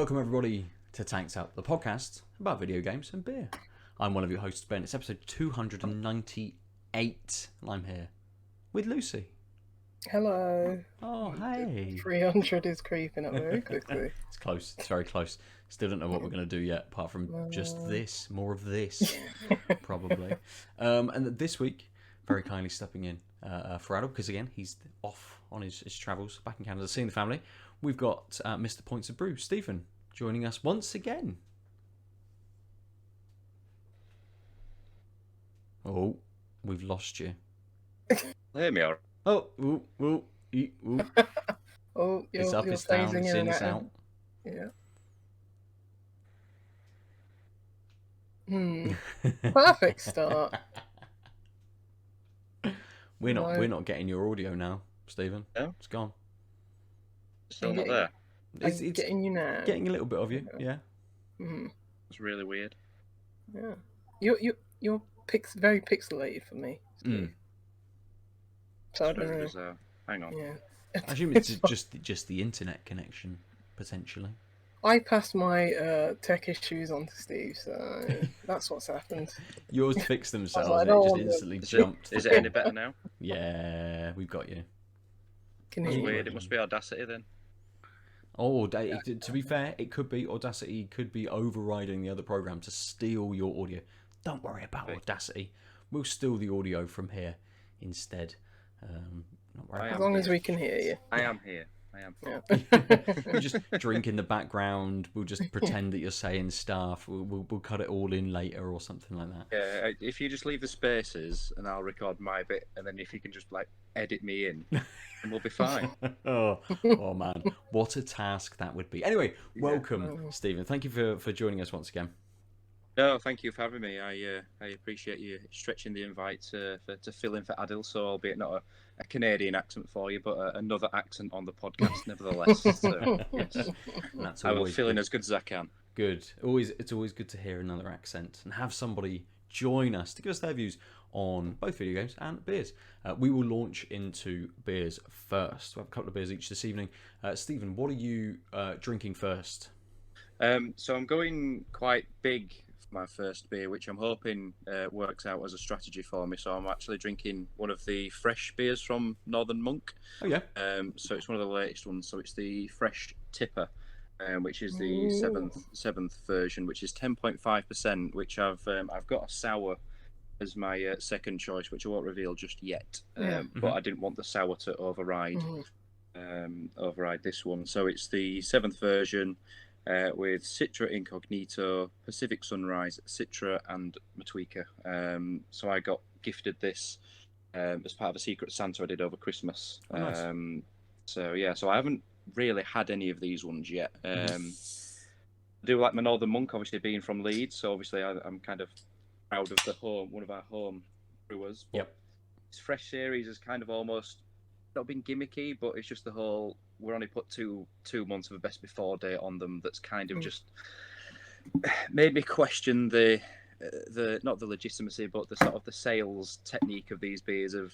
Welcome everybody to Tanks Out, the podcast about video games and beer. I'm one of your hosts, Ben. It's episode 298, and I'm here with Lucy. Hello. Oh, hey. 300 is creeping up very quickly. It's close. It's very close. Still don't know what we're going to do yet, apart from just this, more of this, probably. And this week, very kindly stepping in for Adel, because again, he's off on his travels back in Canada, seeing the family. We've got Mr. Points of Brew, Stephen, joining us once again. Oh, we've lost you. Hear me all right? Oh, ooh, ooh, ooh. Oh, It's up, it's down, it's in, it's out. Yeah. Perfect start. We're not getting your audio now, Stephen. No? It's gone. Still not there. It's getting you now. Getting a little bit of you, yeah. It's really weird. Yeah. You're very pixelated for me, Steve. So I don't know. So, hang on. Yeah. I assume it's just the internet connection, potentially. I passed my tech issues on to Steve, so that's what's happened. Yours fixed themselves, like, and it just instantly jumped. Is it any better now? Yeah, we've got you. That's weird. It must be Audacity then. Oh, to be fair, it could be Audacity could be overriding the other program to steal your audio. Don't worry about Audacity. We'll steal the audio from here instead. Not worry as long as we can hear you. I am here. Yeah. You just drink in the background. We'll just pretend that you're saying stuff. We'll cut it all in later or something like that. Yeah, if you just leave the spaces and I'll record my bit, and then if you can just edit me in, then we'll be fine. oh man, what a task that would be. Anyway, welcome, Stephen. Thank you for joining us once again. No, thank you for having me. I appreciate you stretching the invite to fill in for Adil, so albeit not a Canadian accent for you, but another accent on the podcast nevertheless. So, yes, I will fill in as good as I can. Good. It's always good to hear another accent and have somebody join us to give us their views on both video games and beers. We will launch into beers first. We have a couple of beers each this evening. Stephen, what are you drinking first? So I'm going quite big for my first beer, which I'm hoping works out as a strategy for me. So I'm actually drinking one of the fresh beers from Northern Monk. Oh yeah. So it's one of the latest ones. So it's the fresh TIPA, which is the seventh version, which is 10.5%. Which I've got a sour as my second choice, which I won't reveal just yet. But I didn't want the sour to override this one. So it's the 7th version. With Citra Incognito, Pacific Sunrise, Citra, and Matuika. So I got gifted this as part of a Secret Santa I did over Christmas. Oh, nice. So I haven't really had any of these ones yet. I do like my Northern Monk, obviously being from Leeds, so obviously I'm kind of proud of one of our home brewers. But this fresh series has kind of almost not been gimmicky, but it's just the whole. We're only put two months of a best before date on them. That's kind of just made me question the not the legitimacy, but the sort of the sales technique of these beers of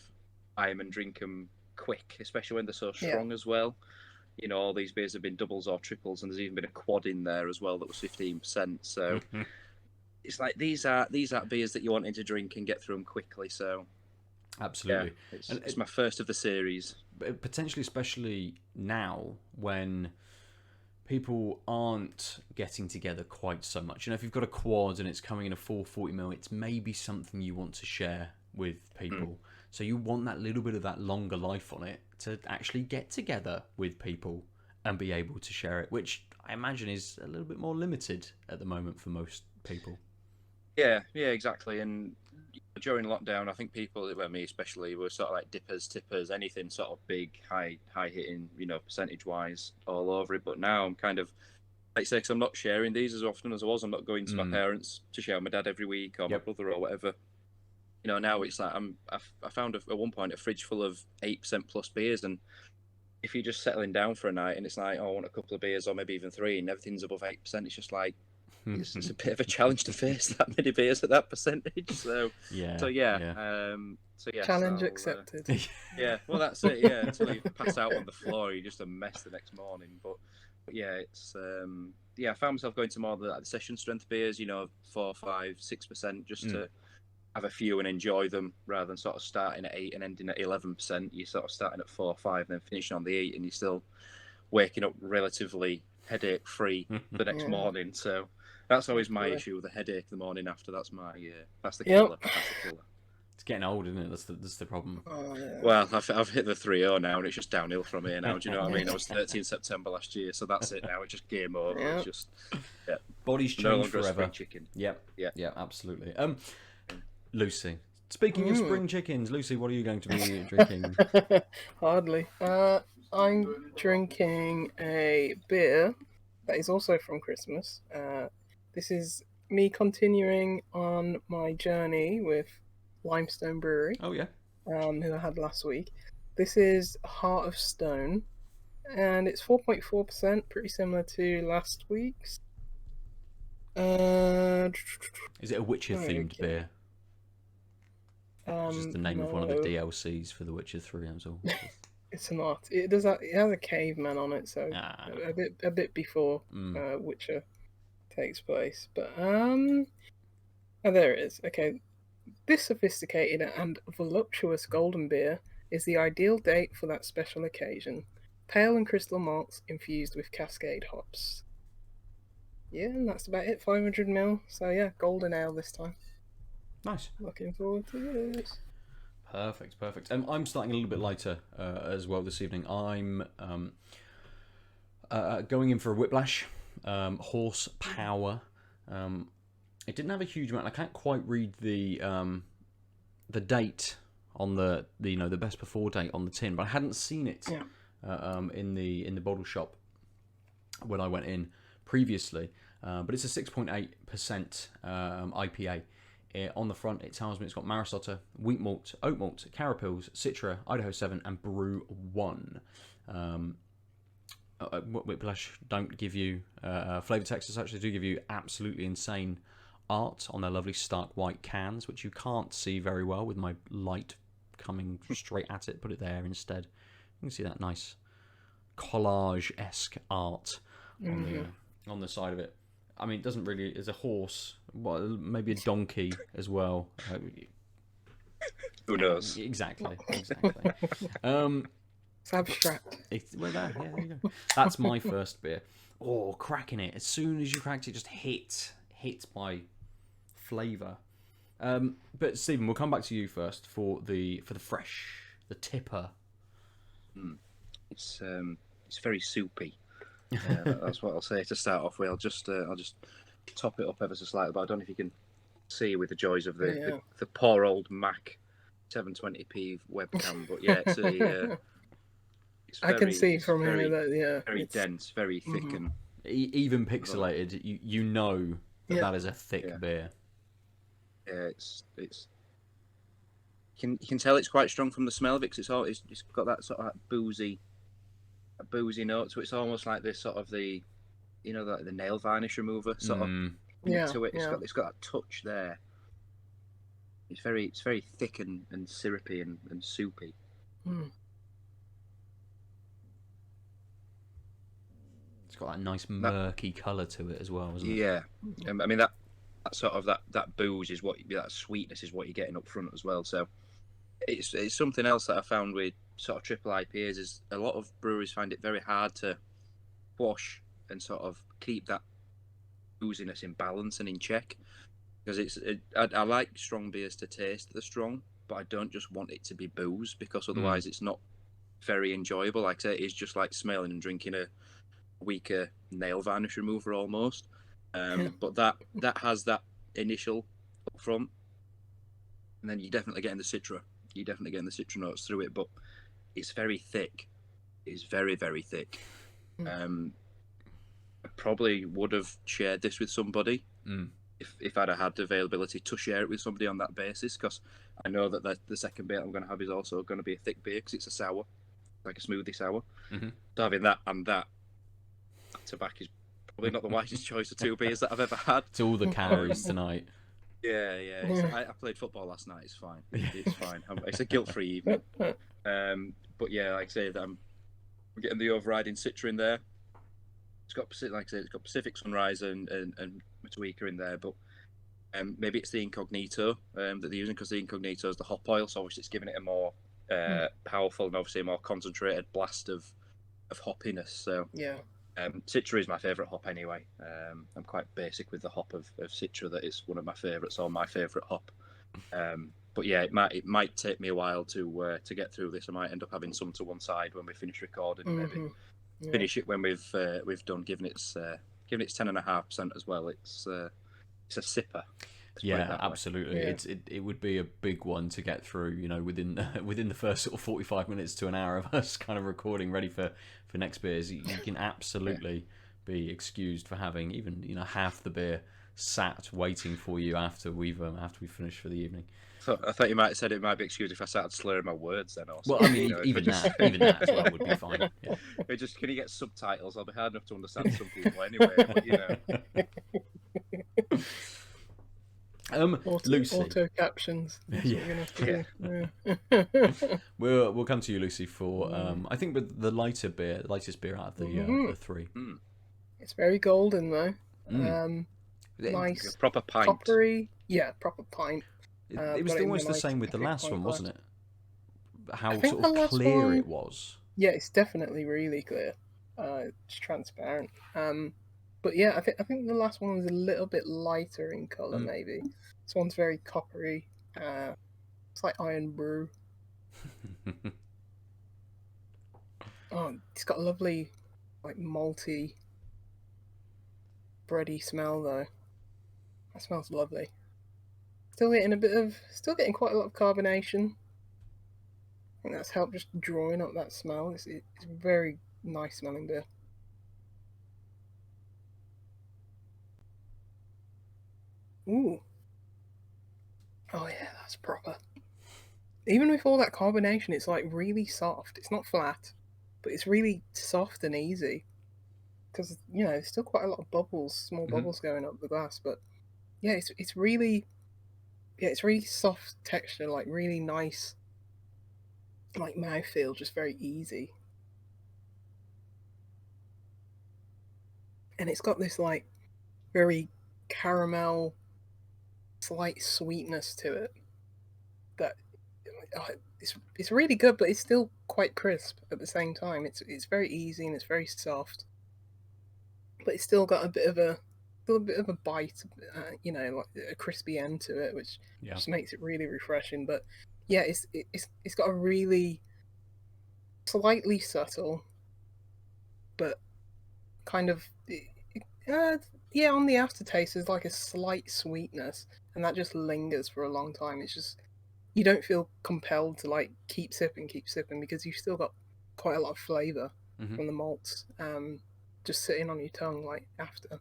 buy them and drink them quick, especially when they're so strong as well. You know, all these beers have been doubles or triples, and there's even been a quad in there as well that was 15%. So it's like these are beers that you're wanting to drink and get through them quickly. So. Absolutely. Yeah, it's my first of the series. Potentially, especially now when people aren't getting together quite so much. You know, if you've got a quad and it's coming in a 440ml, it's maybe something you want to share with people. So you want that little bit of that longer life on it to actually get together with people and be able to share it, which I imagine is a little bit more limited at the moment for most people. Yeah, exactly. And during lockdown, I think people, well, me especially, were sort of like dippers, tippers, anything sort of big, high hitting, percentage wise all over it. But now I'm kind of, like I say, because I'm not sharing these as often as I was. I'm not going to my parents to share with my dad every week or my brother or whatever. Now it's like I found at one point a fridge full of 8% plus beers, and if you're just settling down for a night and it's like, oh, I want a couple of beers or maybe even 3, and everything's above 8%, it's just like. It's a bit of a challenge to face that many beers at that percentage. Challenge accepted. Well, that's it. Yeah, until you pass out on the floor, you're just a mess the next morning. But yeah, it's I found myself going to more of the session strength beers, 4, 5, 6%, just to have a few and enjoy them, rather than sort of starting at 8 and ending at 11%. You're sort of starting at 4, 5, and then finishing on the 8, and you're still waking up relatively headache free the next morning. So that's always my issue, the headache the morning after. That's my that's the killer. That's the killer. It's getting old, isn't it? That's the problem. Oh, yeah. Well, I've hit the 3-0 now, and it's just downhill from here now. Do you know what I mean? I was 13 September last year, so that's it now. It's just game over. Yeah. It's just Body's no changed longer a forever. spring chicken. Yep. Yeah. Yeah, absolutely. Lucy. Speaking of spring chickens, Lucy, what are you going to be drinking? Hardly. I'm drinking a beer that is also from Christmas. This is me continuing on my journey with Lymestone Brewery, Oh yeah. who I had last week. This is Heart of Stone, and it's 4.4%, pretty similar to last week's. Is it a Witcher themed beer? It's just the name of one of the no. DLCs for The Witcher 3. That's all. It's not. It does. It has a caveman on it, so a bit before Witcher takes place. But oh, there it is. Okay, this sophisticated and voluptuous golden beer is the ideal date for that special occasion. Pale and crystal malts infused with Cascade hops. Yeah, and that's about it. 500ml. So yeah, golden ale this time. Nice. Looking forward to this. Perfect. I'm starting a little bit lighter as well this evening. I'm going in for a Whiplash, horsepower. It didn't have a huge amount. I can't quite read the date on the best before date on the tin, but I hadn't seen it in the bottle shop when I went in previously. But it's a 6.8% IPA. On the front, it tells me it's got Marisota, wheat malt, oat malt, Carapils, Citra, Idaho 7, and Brew 1. Whiplash don't give you flavour text as such. They do give you absolutely insane art on their lovely stark white cans, which you can't see very well with my light coming straight at it. Put it there instead. You can see that nice collage-esque art on the side of it. I mean, it doesn't really... It's a horse, well, maybe a donkey as well. Who knows? Exactly. It's abstract. There you go. That's my first beer. Oh, cracking it. As soon as you cracked it, just hit my flavour. But Stephen, we'll come back to you first for the fresh, the TIPA. It's very soupy. That's what I'll say to start off with. I'll just top it up ever so slightly, but I don't know if you can see with the joys of the poor old Mac 720p webcam. But yeah, it's I can see from here that very dense, very thick, and even pixelated. You know that is a thick beer. Yeah, it's you can tell it's quite strong from the smell of it, because it's got that sort of boozy note, so it's almost like this sort of the nail varnish remover sort of to it. It's got that touch there. It's very thick and syrupy and soupy. It's got that nice murky colour to it as well, isn't it? Yeah, I mean that sort of that booze is that sweetness is what you're getting up front as well. So it's something else that I found with sort of triple IPAs is a lot of breweries find it very hard to quash and sort of keep that booziness in balance and in check, because I like strong beers to taste the strong, but I don't just want it to be booze, because otherwise it's not very enjoyable. Like I say, it's just like smelling and drinking a weaker nail varnish remover almost. But that has that initial up front, and then you're definitely getting the Citra. You're definitely getting the Citra notes through it, but it's very thick. It's very, very thick. I probably would have shared this with somebody if I'd have had the availability to share it with somebody on that basis, because I know that the second beer I'm going to have is also going to be a thick beer, because it's a sour, like a smoothie sour. So having that and that to back is probably not the wisest choice of two beers that I've ever had. It's all the calories tonight. Yeah. I played football last night. It's fine. It's fine. It's a guilt-free evening. But yeah, like I say, that I'm getting the overriding Citra in there. it's got like I said, it's got Pacific Sunrise and Matuika in there, but maybe it's the Incognito that they're using, because the Incognito is the hop oil, so obviously it's giving it a more powerful and obviously a more concentrated blast of hoppiness. So yeah. Citra is my favourite hop anyway. I'm quite basic with the hop of Citra, that is one of my favourites, or my favourite hop. But yeah, it might take me a while to get through this. I might end up having some to one side when we finish recording, maybe finish it when we've done, given it's 10.5% as well. It's a sipper. Yeah, absolutely. Yeah. It would be a big one to get through, you know, within the first sort of 45 minutes to an hour of us kind of recording, ready for next beers. You can absolutely be excused for having even, you know, half the beer sat waiting for you after we've finished for the evening. I thought you might have said it might be excused if I started slurring my words then. Also. Well, I mean, even that as well would be fine. Yeah. Can you get subtitles? I'll be hard enough to understand some people anyway. But, you know. Lucy. Auto captions. Yeah. We'll come to you, Lucy, for I think with the lightest beer out of the three. It's very golden though. Nice, a proper pint. Coppery, proper pint. It was almost the same with the last one, wasn't it? How sort of clear it was. Yeah, it's definitely really clear. It's transparent. But yeah, I think the last one was a little bit lighter in colour, maybe. This one's very coppery. It's like Iron Brew. It's got a lovely, like, malty, bready smell though. That smells lovely. Still getting quite a lot of carbonation. I think that's helped just drawing up that smell. It's very nice smelling beer. Ooh. Oh yeah, that's proper. Even with all that carbonation, it's like really soft. It's not flat, but it's really soft and easy. Because, you know, there's still quite a lot of bubbles, small bubbles going up the glass. But yeah, it's really soft texture, like really nice, like mouthfeel, just very easy. And it's got this like very caramel, slight sweetness to it that it's really good, but it's still quite crisp at the same time. It's very easy and it's very soft, but it's still got a bit of a bite, you know, like a crispy end to it, which just makes it really refreshing. But yeah, it's got a really slightly subtle, but kind of on the aftertaste there's like a slight sweetness, and that just lingers for a long time. It's just, you don't feel compelled to like keep sipping because you've still got quite a lot of flavour from the malts just sitting on your tongue like after.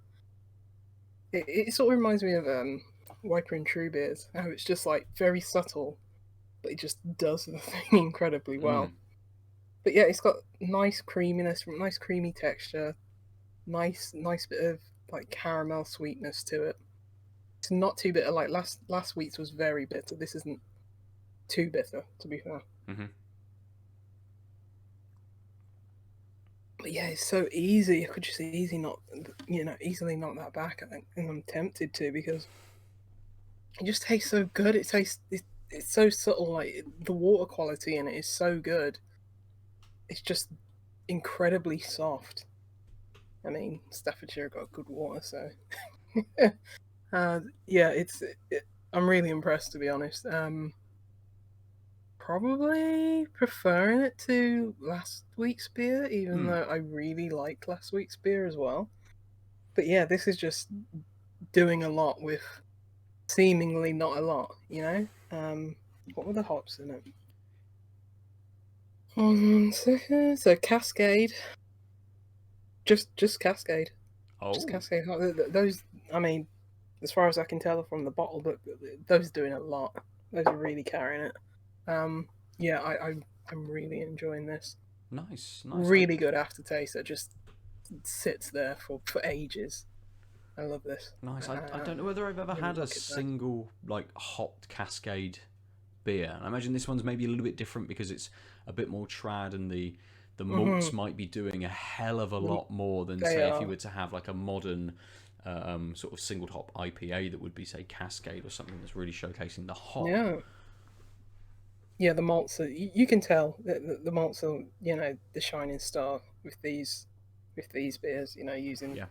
It sort of reminds me of Wiper and True beers, how it's just like very subtle, but it just does the thing incredibly well. But yeah, it's got nice creaminess, nice creamy texture, nice bit of like caramel sweetness to it. It's not too bitter. Like last week's was very bitter. This isn't too bitter, to be fair. But yeah, it's so easy. I could just easily knock that back, I think, and I'm tempted to, because it just tastes so good. It's so subtle. Like the water quality in it is so good. It's just incredibly soft. I mean, Staffordshire got good water, so yeah, I'm really impressed, to be honest. Probably preferring it to last week's beer, even though I really liked last week's beer as well. But yeah, this is just doing a lot with seemingly not a lot, you know? What were the hops in it? 1 second. So Cascade. Just Cascade. Oh. Just Cascade. Those, I mean, as far as I can tell from the bottle, but those are doing a lot. Those are really carrying it. Yeah, I'm really enjoying this. Nice. Really good aftertaste that just sits there for ages. I love this. Nice. I don't know whether I've ever had a single like hopped Cascade beer. I imagine this one's maybe a little bit different because it's a bit more trad and the the malts might be doing a hell of a lot more than, say, if you were to have like a modern sort of single hop IPA that would be, say, Cascade or something that's really showcasing the hop. Yeah, the malts are, you can tell that the malts are, the shining star with these beers, using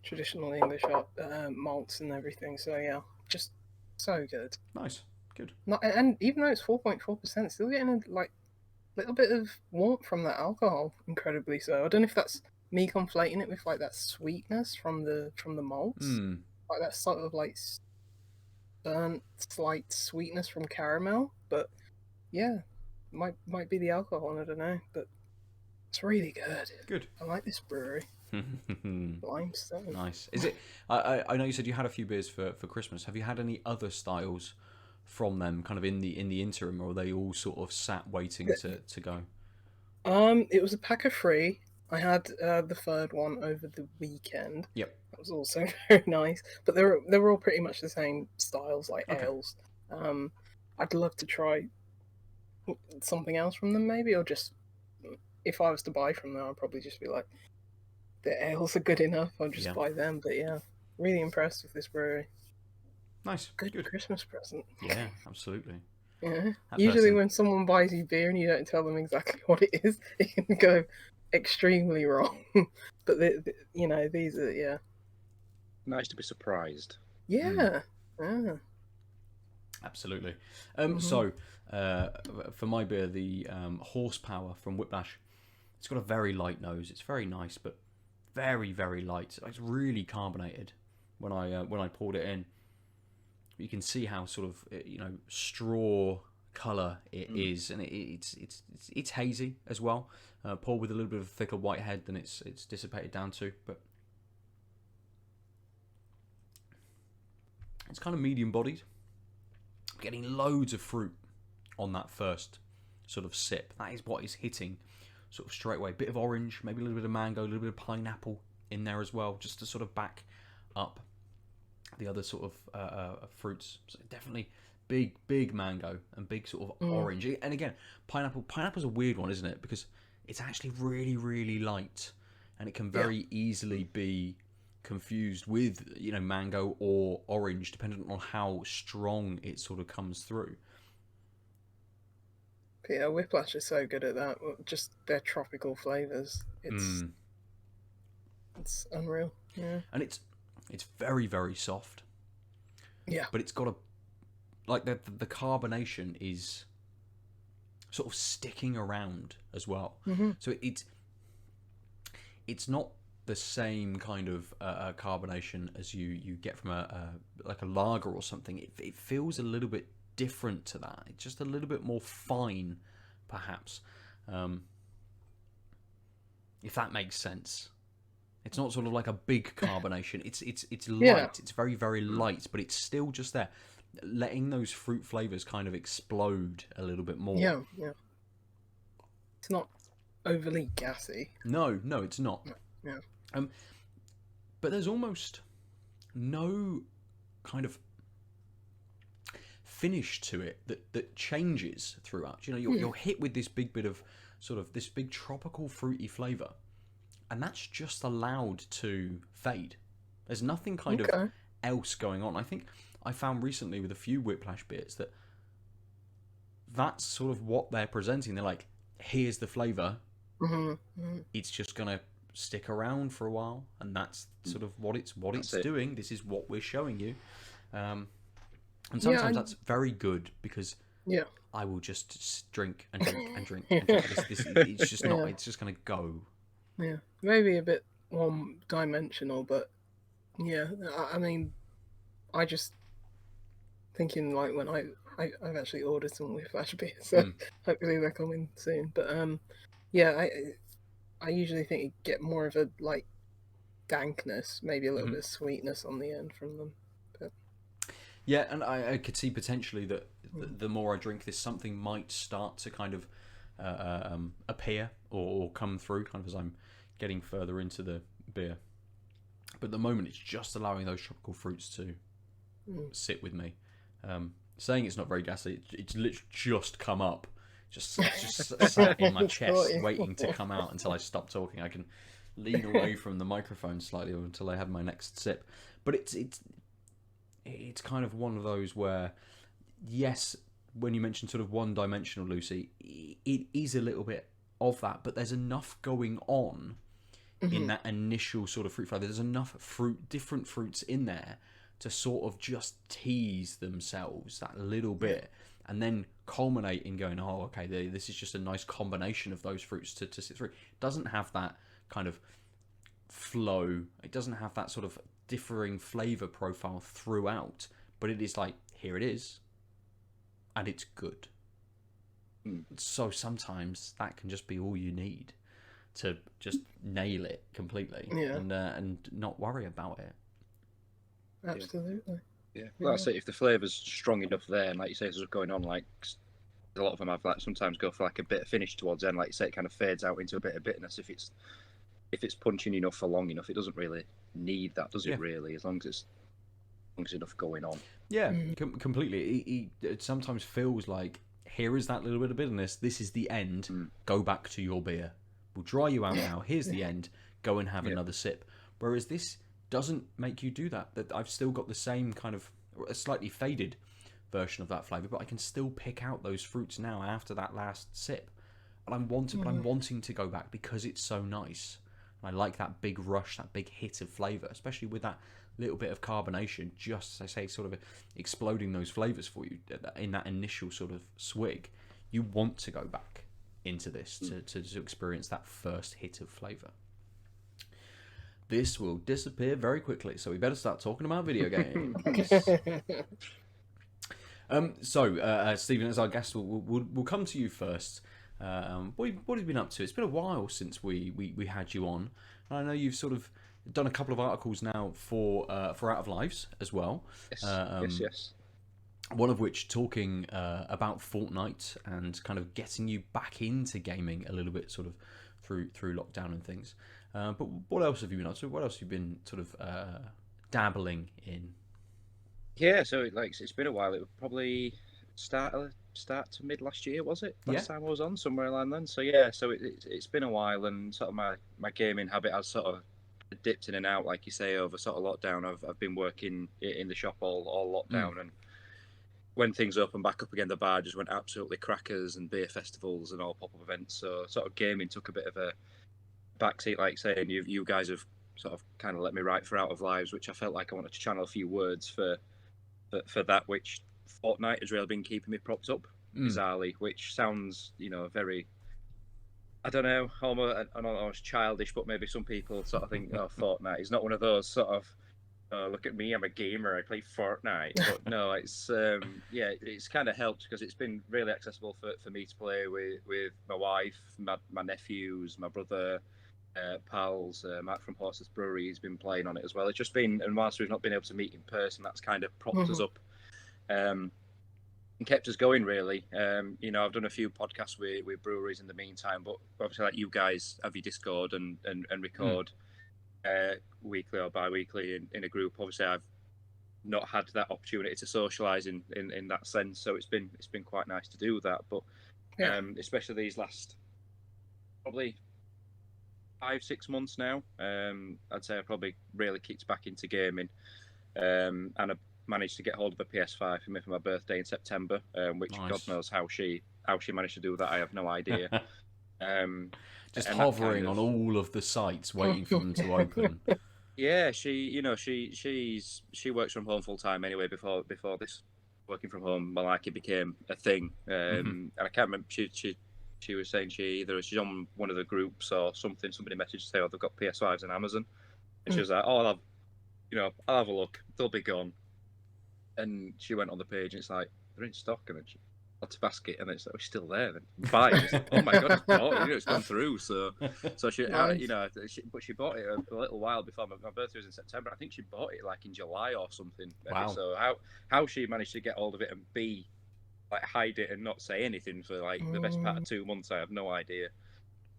traditional English malts and everything. So yeah, just so good. Nice, good. And even though it's 4.4%, still getting a little bit of warmth from that alcohol. Incredibly so. I don't know if that's me conflating it with like that sweetness from the malts, like that sort of like burnt slight sweetness from caramel, but yeah, might be the alcohol. I don't know, but it's really good. Good. I like this brewery. Lymestone. Nice. Is it? I know you said you had a few beers for Christmas. Have you had any other styles from them, kind of in the interim, or are they all sort of sat waiting to go? It was a pack of 3. I had the third one over the weekend. Yep. That was also very nice. But they were all pretty much the same styles, like ales. I'd love to try something else from them, maybe, or just if I was to buy from them, I'd probably just be like, the ales are good enough. I'll just buy them. But yeah, really impressed with this brewery. Nice. Good Christmas present. Yeah, absolutely. Yeah. Usually when someone buys you beer and you don't tell them exactly what it is, it can go extremely wrong. But these are nice to be surprised. Yeah. Absolutely. So for my beer, the Horsepower from Whiplash, it's got a very light nose. It's very nice, but very, very light. It's really carbonated when I poured it in. You can see how sort of straw colour it is, and it's hazy as well. Poured with a little bit of a thicker white head than it's dissipated down to, but it's kind of medium bodied. Getting loads of fruit on that first sort of sip. That is what is hitting sort of straight away. A bit of orange, maybe a little bit of mango, a little bit of pineapple in there as well, just to sort of back up the other sort of fruits. So definitely big mango and big sort of orange. And again, pineapple's a weird one, isn't it? Because it's actually really, really light, and it can very easily be confused with mango or orange, depending on how strong it sort of comes through. Yeah, Whiplash is so good at that. Just their tropical flavors. It's unreal. Yeah, and it's very, very soft. Yeah, but it's got the carbonation is sort of sticking around as well. So it's not the same kind of carbonation as you get from a lager or something. It feels a little bit different to that. It's just a little bit more fine, perhaps, if that makes sense. It's not sort of like a big carbonation. It's light. Yeah. It's very, very light, but it's still just there, letting those fruit flavors kind of explode a little bit more. Yeah. It's not overly gassy. No, it's not. Yeah. But there's almost no kind of finish to it that changes throughout. You're hit with this big bit of sort of this big tropical fruity flavor, and that's just allowed to fade. There's nothing kind of else going on. I think I found recently with a few Whiplash beers that's sort of what they're presenting. They're like, here's the flavor. It's just gonna stick around for a while, and that's sort of what it's doing. This is what we're showing you, and sometimes that's very good, because I will just drink and drink and drink and drink. It's just not. It's just gonna go. Yeah, maybe a bit one-dimensional, but yeah. I mean, I just thinking like when I've actually ordered some Whiplash beers, so hopefully they're coming soon. But I usually think you get more of a like dankness, maybe a little bit of sweetness on the end from them. But yeah, and I could see potentially that the more I drink this, something might start to kind of appear or come through, kind of as I'm getting further into the beer. But at the moment, it's just allowing those tropical fruits to sit with me. Saying it's not very gassy, it's literally just come up just sat in my chest, waiting to come out until I stop talking. I can lean away from the microphone slightly until I have my next sip. But it's kind of one of those where, yes, when you mentioned sort of one-dimensional, Lucy, it is a little bit of that, but there's enough going on in that initial sort of fruit flavor. There's enough different fruits in there to sort of just tease themselves that little bit, and then culminate in going, oh, okay, this is just a nice combination of those fruits to sit through. It doesn't have that kind of flow. It doesn't have that sort of differing flavor profile throughout, but it is like, here it is, and it's good. So sometimes that can just be all you need to just nail it completely, and not worry about it. Absolutely. Yeah. Well, I say if the flavour's strong enough there, and like you say, there's going on, like a lot of them have like sometimes go for like a bit of finish towards the end, like you say, it kind of fades out into a bit of bitterness. If it's punching enough for long enough, it doesn't really need that, does it? Really, as long as enough going on. Yeah, completely. It sometimes feels like, here is that little bit of bitterness. This is the end. Go back to your beer. We'll dry you out now. Here's the end. Go and have another sip. Whereas this doesn't make you do that. That I've still got the same kind of a slightly faded version of that flavour, but I can still pick out those fruits now after that last sip. And I'm wanting to go back because it's so nice. And I like that big rush, that big hit of flavour, especially with that little bit of carbonation, just, as I say, sort of exploding those flavours for you in that initial sort of swig. You want to go back into this to experience that first hit of flavour. This will disappear very quickly, so we better start talking about video games. Stephen, as our guest, we'll come to you first. What have you been up to? It's been a while since we had you on. And I know you've sort of done a couple of articles now for Out of Lives as well. Yes. One of which talking about Fortnite and kind of getting you back into gaming a little bit, sort of through lockdown and things. But what else have you been up to? What else have you been sort of dabbling in? Yeah, so it's been a while. It was probably start to mid last year, was it? Last time I was on, somewhere around then. So yeah, so it's been a while, and sort of my gaming habit has sort of dipped in and out, like you say, over sort of lockdown. I've been working in the shop all lockdown, and when things opened back up again, the bar just went absolutely crackers, and beer festivals and all pop-up events. So sort of gaming took a bit of a backseat, like saying you guys have sort of kind of let me write for Out of Lives, which I felt like I wanted to channel a few words for that, which Fortnite has really been keeping me propped up, bizarrely, which sounds, very, I don't know, almost childish, but maybe some people sort of think, oh, Fortnite is not one of those sort of, oh, look at me, I'm a gamer, I play Fortnite. But no, it's it's kind of helped because it's been really accessible for me to play with my wife, my nephews, my brother, pals. Matt from Mortalis Brewery has been playing on it as well. It's just been, and whilst we've not been able to meet in person, that's kind of propped us up and kept us going, really. I've done a few podcasts with breweries in the meantime, but obviously, like, you guys have your Discord and record weekly or bi-weekly in a group. Obviously, I've not had that opportunity to socialise in that sense, so it's been quite nice to do that. But especially these last probably 5-6 months now, I'd say I probably really kicked back into gaming, and I managed to get hold of a PS5 for me for my birthday in September, which nice. God knows how she managed to do that. I have no idea. Just hovering on all of the sites, waiting for them to open. Yeah, she works from home full time anyway. Before this working from home malarkey became a thing, and I can't remember. She was saying she's on one of the groups or something. Somebody messaged saying, "Oh, they've got PS5s on Amazon," and she was like, "Oh, I'll have a look. They'll be gone." And she went on the page, and it's like, they're in stock, and then she got to basket, and it's like, we're still there. Then buy it. It's like, oh my god, it's bought it. It's gone through. So she, nice. But she bought it a little while before my birthday was in September. I think she bought it like in July or something. Wow. So how she managed to get hold of it and like hide it and not say anything for like the best part of 2 months, I have no idea.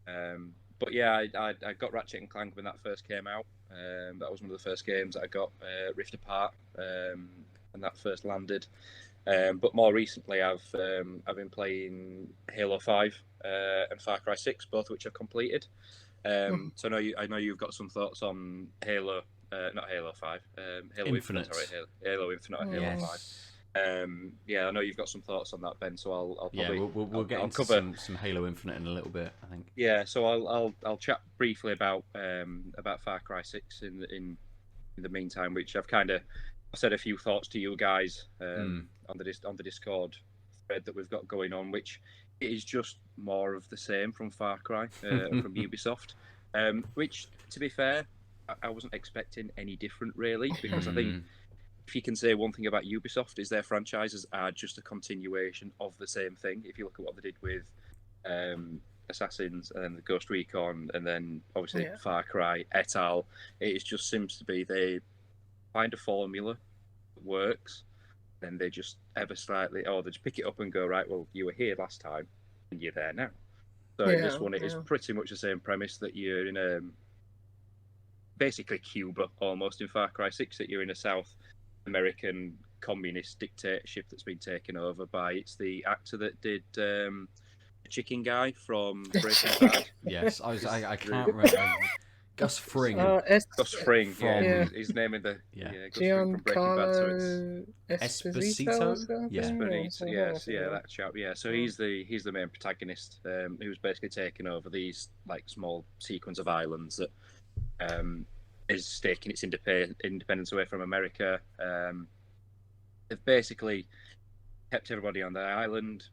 But yeah, I got Ratchet and Clank when that first came out. That was one of the first games that I got, Rift Apart, and that first landed. But more recently, I've been playing Halo 5 and Far Cry 6, both which I've completed. So I know you've got some thoughts on Halo, not Halo 5, Halo Infinite. Sorry, Halo Infinite and Halo 5. I know you've got some thoughts on that, Ben. So I'll probably we'll get into cover some Halo Infinite in a little bit, I think. Yeah, so I'll chat briefly about Far Cry 6 in the meantime, which I've said a few thoughts to you guys on the Discord thread that we've got going on, which is just more of the same from Far Cry from Ubisoft. Which, to be fair, I wasn't expecting any different really, because I think if you can say one thing about Ubisoft is their franchises are just a continuation of the same thing. If you look at what they did with Assassins and then the Ghost Recon and then obviously Far Cry et al, it just seems to be they find a formula that works, and they just ever slightly, they just pick it up and go, right, well, you were here last time and you're there now. So in this one, it is pretty much the same premise, that you're in basically Cuba almost in Far Cry 6, that you're in a South American communist dictatorship that's been taken over by, it's the actor that did the chicken guy from Breaking Bad. Yes, I can't remember. Gus Fring. Gus Fring, his name in the Gus Fring from Breaking Bad. So it's Esposito. That chap. Yeah, so he's the main protagonist, who's basically taken over these like small sequence of islands that is taking its independence away from America. They've basically kept everybody on their island.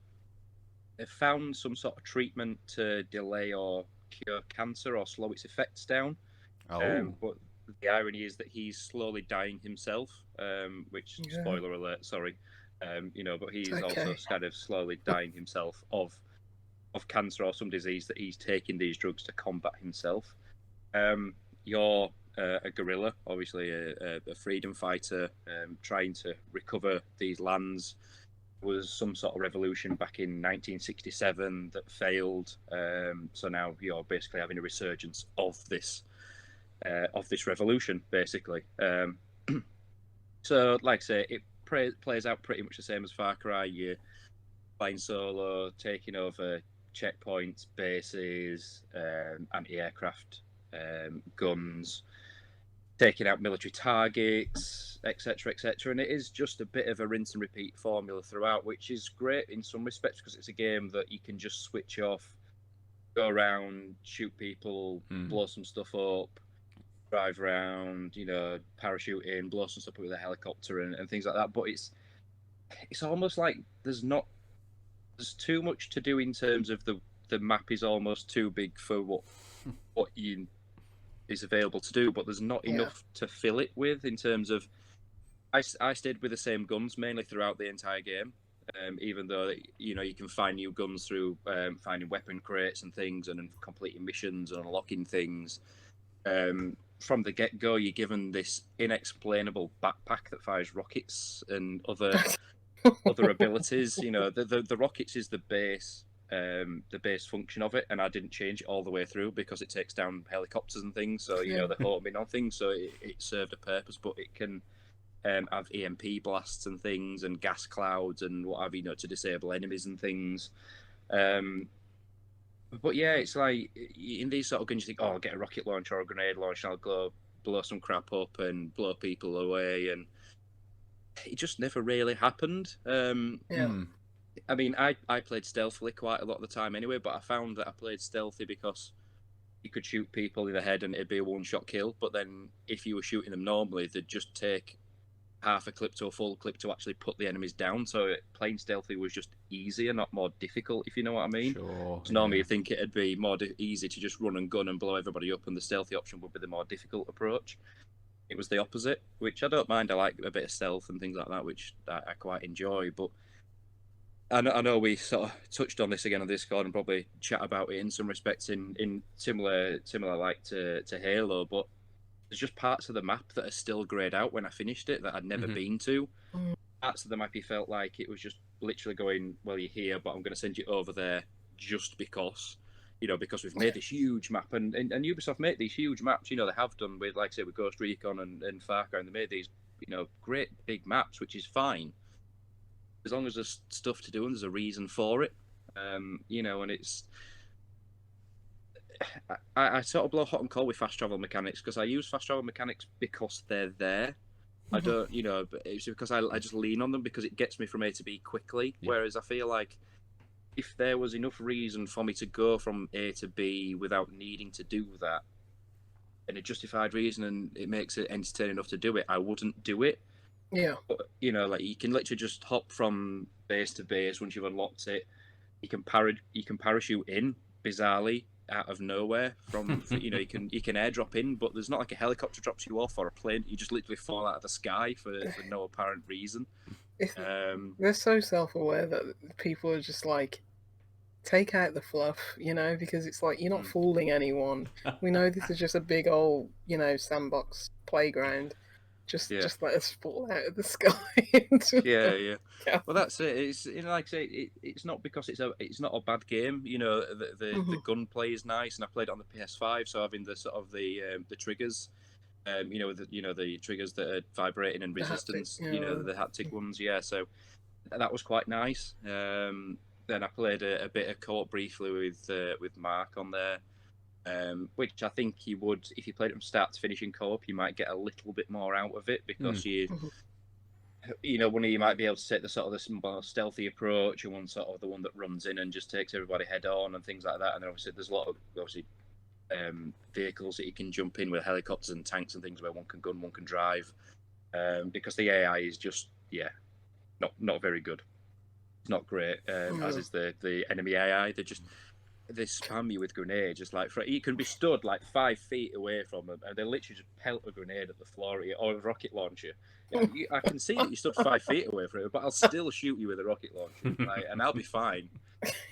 They've found some sort of treatment to delay or cure cancer or slow its effects down. But the irony is that he's slowly dying himself, which, spoiler alert, sorry. But he's also kind of slowly dying himself of cancer or some disease that he's taking these drugs to combat himself. You're a guerrilla, obviously a freedom fighter, trying to recover these lands. Was some sort of revolution back in 1967 that failed. So now you're basically having a resurgence of this revolution, basically. So, like I say, it plays out pretty much the same as Far Cry. You're flying solo, taking over checkpoints, bases, anti-aircraft guns, taking out military targets, etc., etc. And it is just a bit of a rinse and repeat formula throughout, which is great in some respects because it's a game that you can just switch off, go around, shoot people, blow some stuff up, drive around, parachute in, blow some stuff up with a helicopter and things like that. But it's almost like there's too much to do in terms of the map is almost too big for what you is available to do, but there's not enough to fill it with in terms of I stayed with the same guns mainly throughout the entire game, even though you can find new guns through finding weapon crates and things and completing missions and unlocking things. From the get-go, you're given this inexplainable backpack that fires rockets and other abilities. The rockets is the base function of it, and I didn't change it all the way through because it takes down helicopters and things, so they're homing on things, so it served a purpose. But it can have EMP blasts and things and gas clouds and what have you, to disable enemies and things. But yeah, it's like in these sort of guns you think, I'll get a rocket launcher or a grenade launcher and I'll go blow some crap up and blow people away, and it just never really happened. I mean, I played stealthily quite a lot of the time anyway, but I found that I played stealthy because you could shoot people in the head and it'd be a one-shot kill, but then if you were shooting them normally, they'd just take half a clip to a full clip to actually put the enemies down, so playing stealthy was just easier, not more difficult, if you know what I mean. Sure. So normally you'd think it'd be more easy to just run and gun and blow everybody up, and the stealthy option would be the more difficult approach. It was the opposite, which I don't mind. I like a bit of stealth and things like that, which I quite enjoy, but I know we sort of touched on this again on Discord and probably chat about it in some respects in similar like to Halo, but there's just parts of the map that are still greyed out when I finished it that I'd never been to. Parts of the map you felt like it was just literally going, well, you're here, but I'm going to send you over there just because, because we've made this huge map, and Ubisoft make these huge maps, they have done with, like I say, with Ghost Recon and Far Cry, and they made these, great big maps, which is fine. as long as there's stuff to do and there's a reason for it, you know, and it's. I sort of blow hot and cold with fast travel mechanics because I use fast travel mechanics because they're there. I don't, you know, but it's because I just lean on them because it gets me from A to B quickly. Yeah. Whereas I feel like if there was enough reason for me to go from A to B without needing to do that, and a justified reason, and it makes it entertaining enough to do it, I wouldn't do it. Yeah. But, you know, like you can literally just hop from base to base once you've unlocked it. You can parachute in bizarrely out of nowhere from you know, you can airdrop in, but there's not like a helicopter drops you off or a plane. You just literally fall out of the sky for no apparent reason. They're so self-aware that people are just like, take out the fluff, you know, because it's like you're not fooling anyone. We know this is just a big old, you know, sandbox playground. Just let us fall out of the sky. Yeah. Well, that's it. It's, you know, like I say, it's not because it's not a bad game. You know, the gunplay is nice, and I played it on the PS5, so having the sort of the triggers, you know, the triggers that are vibrating and resistance, haptic, you know, the haptic ones. Yeah, so that was quite nice. Then I played a bit of co-op briefly with Mark on there. Which I think you would, if you played it from start to finish in co-op, you might get a little bit more out of it because you know, one of you might be able to take the sort of the more stealthy approach, and one sort of the one that runs in and just takes everybody head on and things like that. And then obviously there's a lot of vehicles that you can jump in with, helicopters and tanks and things where one can gun, one can drive, because the AI is just not very good. It's not great, as is the enemy AI. They spam you with grenades. Just like you can be stood like 5 feet away from them, and they literally just pelt a grenade at the floor at you, or a rocket launcher. I can see that you stood 5 feet away from it, but I'll still shoot you with a rocket launcher, right? And I'll be fine,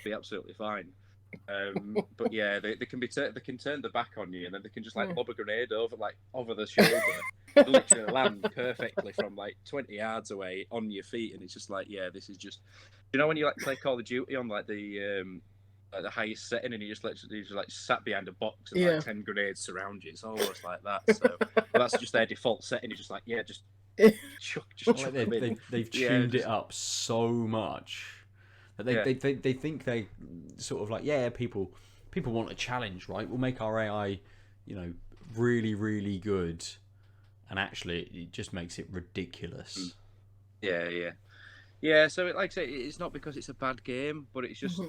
be absolutely fine. But yeah, they can turn the back on you, and then they can just like lob a grenade over the shoulder, literally land perfectly from like 20 yards away on your feet, and it's just like, yeah, this is just, you know, when you like play Call of Duty on like the highest setting, and you just like sat behind a box and like 10 grenades surround you. It's almost like that. So that's just their default setting. It's just like, yeah, just chuck them in. They've tuned it up so much that they think they sort of like, people want a challenge, right? We'll make our AI, you know, really, really good, and actually it just makes it ridiculous. Yeah. So like I say, it's not because it's a bad game, but it's just.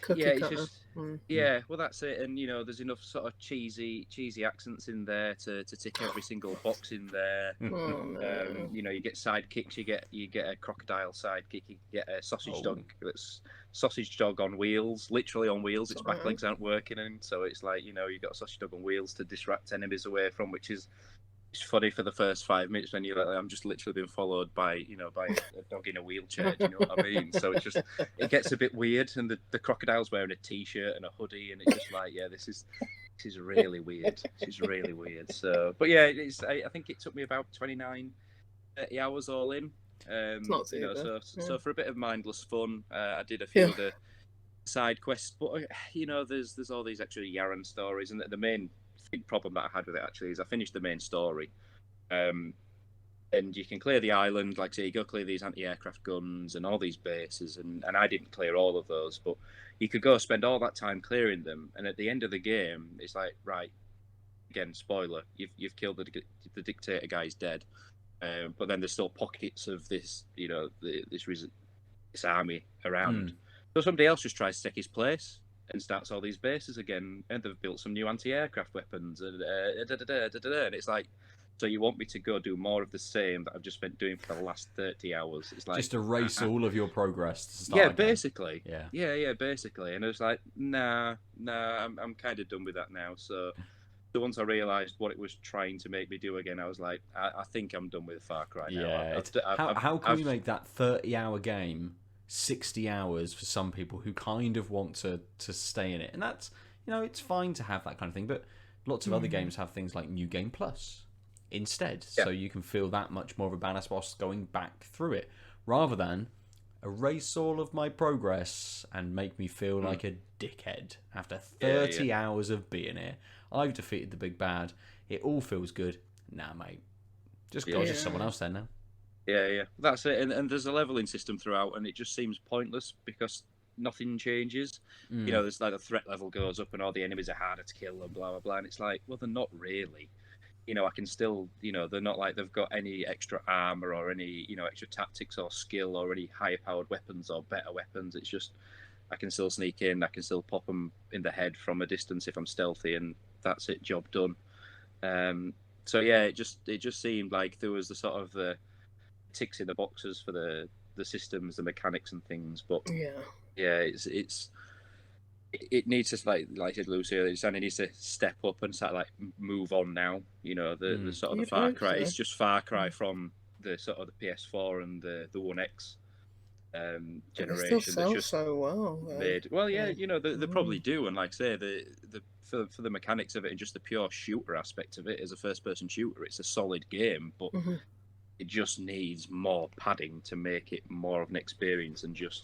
Well, that's it, and you know, there's enough sort of cheesy accents in there to tick every single box in there. You know, you get sidekicks, you get a crocodile sidekick, you get a sausage dog that's sausage dog on wheels, literally on wheels. Its back legs aren't working, and so it's like, you know, you got a sausage dog on wheels to distract enemies away from, which is. It's funny for the first 5 minutes when you're like, I'm just literally being followed by a dog in a wheelchair. Do you know what I mean? So it gets a bit weird, and the crocodile's wearing a t-shirt and a hoodie, and it's just like, yeah, this is really weird. This is really weird. So, but yeah, I think it took me about 29, 30 hours all in. Not you know, so for a bit of mindless fun, I did a few of the side quests, but you know, there's all these extra Yaran stories, and the main problem that I had with it actually is I finished the main story, and you can clear the island, like say you go clear these anti-aircraft guns and all these bases, and I didn't clear all of those, but you could go spend all that time clearing them, and at the end of the game it's like, right, again, spoiler, you've killed the dictator guy's dead, but then there's still pockets of this, you know, this army around, so somebody else just tries to take his place and starts all these bases again, and they've built some new anti-aircraft weapons, and and it's like, so you want me to go do more of the same that I've just been doing for the last 30 hours? It's like, just erase all of your progress to start again. Basically. Yeah, basically. And it was like, nah, I'm kind of done with that now. So once I realised what it was trying to make me do again, I was like, I think I'm done with Far Cry now. Yeah. How can we make that 30-hour game 60 hours for some people who kind of want to stay in it? And that's, you know, it's fine to have that kind of thing, but lots of other games have things like New Game Plus instead, so you can feel that much more of a badass boss going back through it, rather than erase all of my progress and make me feel like a dickhead after 30 hours of being here. I've defeated the big bad, it all feels good. Nah, mate, just go to someone else then now. Yeah, that's it. And there's a leveling system throughout, and it just seems pointless because nothing changes. You know, there's like the threat level goes up, and all the enemies are harder to kill, and blah blah blah. And it's like, well, they're not really. You know, I can still, you know, they're not like they've got any extra armor or any, you know, extra tactics or skill or any higher powered weapons or better weapons. It's just I can still sneak in, I can still pop them in the head from a distance if I'm stealthy, and that's it, job done. So yeah, it just seemed like there was the sort of the ticks in the boxes for the systems, the mechanics and things, but yeah, it needs to like said Lucy, it needs to step up and start like move on now. You know, the sort of the Far Cry. So. It's just Far Cry from the sort of the PS4 and the One X generation. They still sell just so well. Made well, yeah. You know, they probably do, and like I say, the for the mechanics of it and just the pure shooter aspect of it as a first person shooter, it's a solid game, but. It just needs more padding to make it more of an experience than just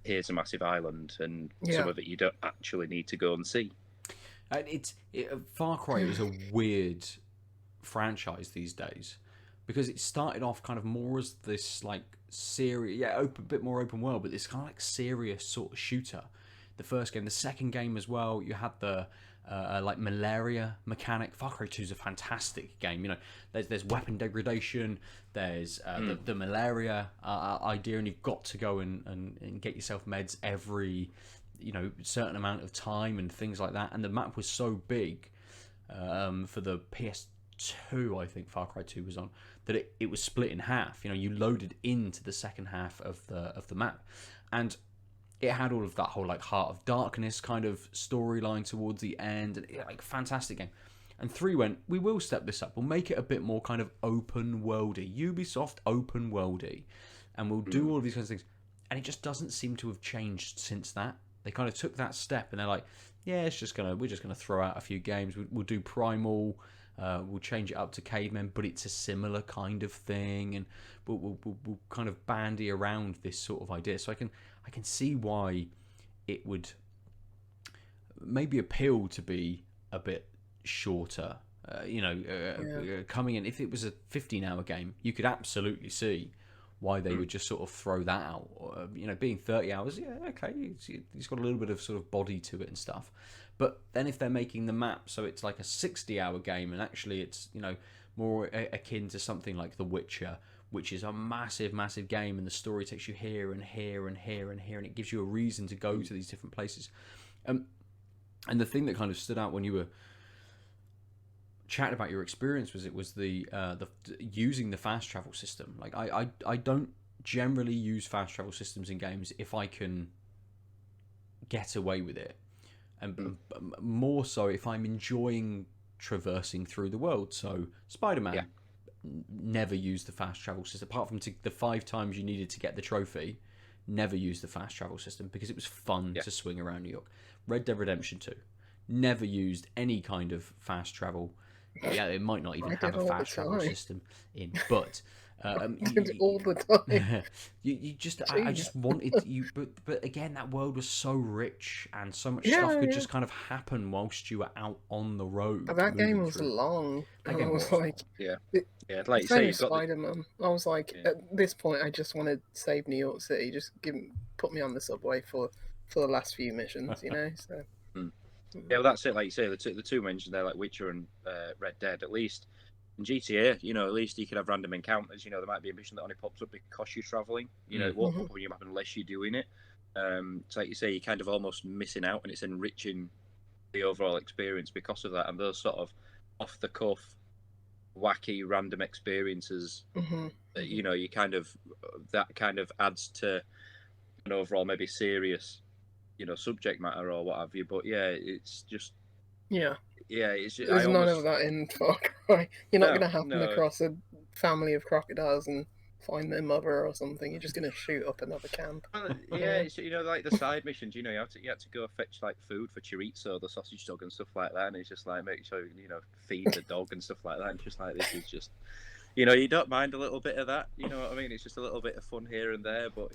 here's a massive island and some of it you don't actually need to go and see. Far Cry is a weird franchise these days because it started off kind of more as this like serious, a bit more open world, but this kind of like serious sort of shooter. The first game, the second game as well, you had the like malaria mechanic. Far Cry 2 is a fantastic game. You know, there's weapon degradation, there's the malaria idea, and you've got to go and get yourself meds every, you know, certain amount of time and things like that. And the map was so big for the PS2, I think Far Cry 2 was on, that it was split in half. You know, you loaded into the second half of the map, and it had all of that whole like Heart of Darkness kind of storyline towards the end, and like fantastic game. And 3 went, we will step this up. We'll make it a bit more kind of open worldy, Ubisoft open worldy, and we'll do all of these kinds of things. And it just doesn't seem to have changed since that. They kind of took that step, and they're like, yeah, we're just gonna throw out a few games. We'll do Primal. We'll change it up to Cavemen, but it's a similar kind of thing, and we'll kind of bandy around this sort of idea. So I can see why it would maybe appeal to be a bit shorter. Coming in, if it was a 15-hour game, you could absolutely see why they would just sort of throw that out. You know, being 30 hours, yeah, okay, it's got a little bit of sort of body to it and stuff. But then if they're making the map so it's like a 60-hour game, and actually it's, you know, more akin to something like The Witcher, which is a massive, massive game, and the story takes you here and here and here and here, and it gives you a reason to go to these different places. And the thing that kind of stood out when you were chatting about your experience was the using the fast travel system. Like I don't generally use fast travel systems in games if I can get away with it, and more so if I'm enjoying traversing through the world. So Spider-Man never used the fast travel system, apart from the 5 times you needed to get the trophy. Never used the fast travel system because it was fun to swing around New York. Red Dead Redemption 2 never used any kind of fast travel. Yeah, it might not even have a fast travel system in, but all the time. you just I just wanted you, but again, that world was so rich and so much stuff could just kind of happen whilst you were out on the road. But that game was long. That game was like like you say, you've got Spider-Man. I was like, at this point, I just want to save New York City. Just put me on the subway for the last few missions, you know. So. Yeah, well, that's it. Like you say, the two mentioned there, like Witcher and Red Dead. At least in GTA, you know, at least you could have random encounters. You know, there might be a mission that only pops up because you're traveling. You know, it won't pop up on your map unless you're doing it. So, like you say, you're kind of almost missing out, and it's enriching the overall experience because of that. And those sort of off the cuff, wacky, random experiences. You know, you kind of that kind of adds to an overall maybe serious, you know, subject matter or what have you. But yeah, it's just it's just, there's none of that in Far Cry. You're not going to happen across a family of crocodiles and find their mother or something. You're just going to shoot up another camp. It's, you know, like the side missions, you know, you have to go fetch like food for chorizo, the sausage dog and stuff like that, and it's just like make sure, you know, feed the dog and stuff like that, and just like this is just, you know, you don't mind a little bit of that, you know what I mean? It's just a little bit of fun here and there, but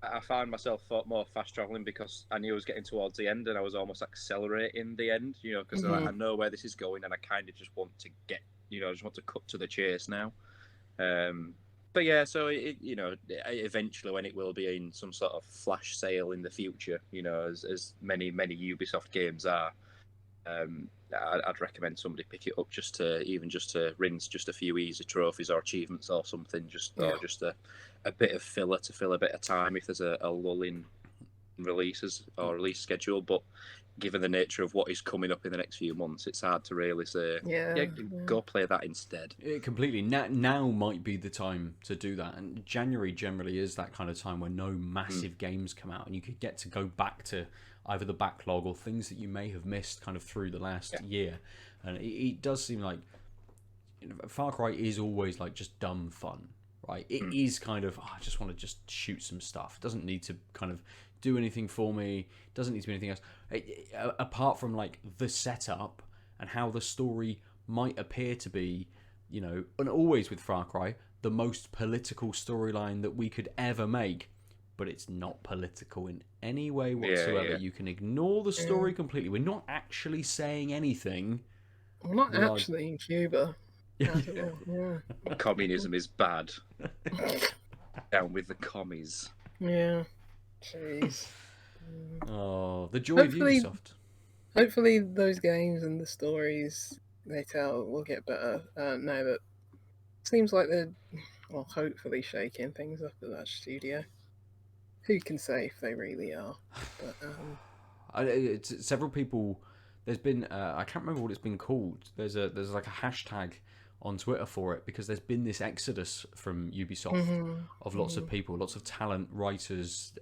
I found myself more fast traveling because I knew I was getting towards the end and I was almost accelerating the end, you know, because I know where this is going and I kind of just want to get, you know, I just want to cut to the chase now. But yeah, so eventually when it will be in some sort of flash sale in the future, as many Ubisoft games are, I'd recommend somebody pick it up just to rinse just a few easy trophies or achievements or something, or just a bit of filler to fill a bit of time if there's a lull in releases or release schedule. But given the nature of what is coming up in the next few months, it's hard to really say, go play that instead. Completely. Now might be the time to do that. And January generally is that kind of time where no massive games come out, and you could get to go back to either the backlog or things that you may have missed kind of through the last year. And it does seem like Far Cry is always like just dumb fun, right? It is kind of, I just want to just shoot some stuff. It doesn't need to kind of do anything for me. Doesn't need to be anything else. Apart from like the setup and how the story might appear to be, and always with Far Cry, the most political storyline that we could ever make. But it's not political in any way whatsoever. Yeah. You can ignore the story completely. We're not actually saying anything. We're not actually in Cuba. Communism is bad. Down with the commies. Yeah. Jeez. Oh, the joy of Ubisoft. Hopefully those games and the stories they tell will get better now that it seems like they're, hopefully shaking things up at that studio. Who can say if they really are? But, several people. There's been I can't remember what it's been called. There's like a hashtag on Twitter for it because there's been this exodus from Ubisoft of lots of people, lots of talent, writers,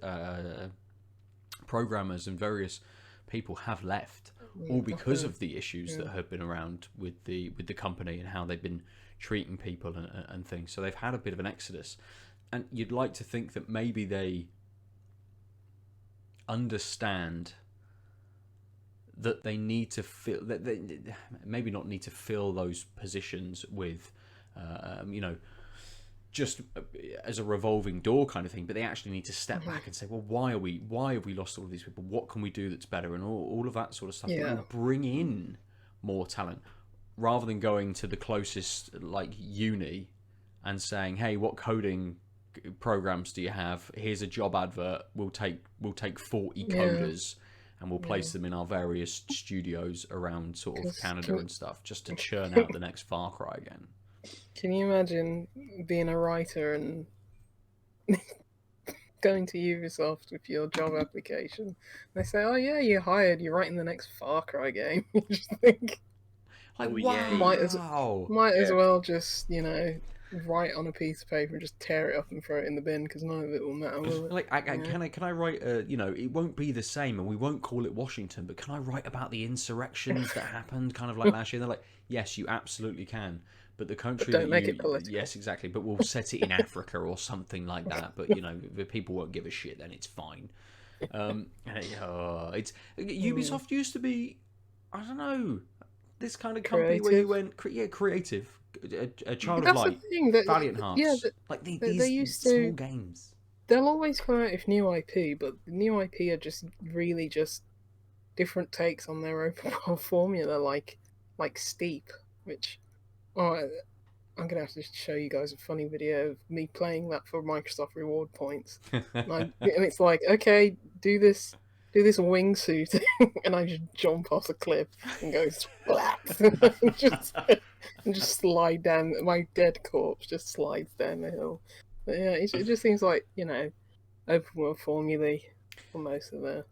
programmers, and various people have left, all because of the issues that have been around with the company and how they've been treating people and things. So they've had a bit of an exodus, and you'd like to think that maybe they understand that they need to fill that they maybe not need to fill those positions with just as a revolving door kind of thing, but they actually need to step back and say, well, why have we lost all of these people? What can we do that's better? And all of that sort of stuff that will bring in more talent, rather than going to the closest like uni and saying, hey, what coding programs do you have? Here's a job advert. We'll take 40 coders and we'll place them in our various studios around sort of Canada and stuff, just to churn out the next Far Cry again. Can you imagine being a writer and going to Ubisoft with your job application? They say, "Oh yeah, you're hired. You're writing the next Far Cry game." You just think, like, wow, might as well just write on a piece of paper and just tear it up and throw it in the bin because none of it will matter, will it? Like, can I write it won't be the same and we won't call it Washington, but can I write about the insurrections that happened kind of like last year? And they're like, yes, you absolutely can, but the country but don't make it political. Yes, exactly, but we'll set it in Africa or something like that, but the people won't give a shit, then it's fine. It's Ubisoft used to be, I don't know, this kind of company where you went creative, a child of light, Valiant Hearts, these used small games. They'll always come out with new IP, but the new IP are just really just different takes on their open world formula, like Steep, which I'm gonna have to show you guys a funny video of me playing that for Microsoft reward points, and it's like, okay, do this wingsuit, and I just jump off a cliff and go splat, and just slide down. My dead corpse just slides down the hill. But yeah, it just seems like open world formulae for most of their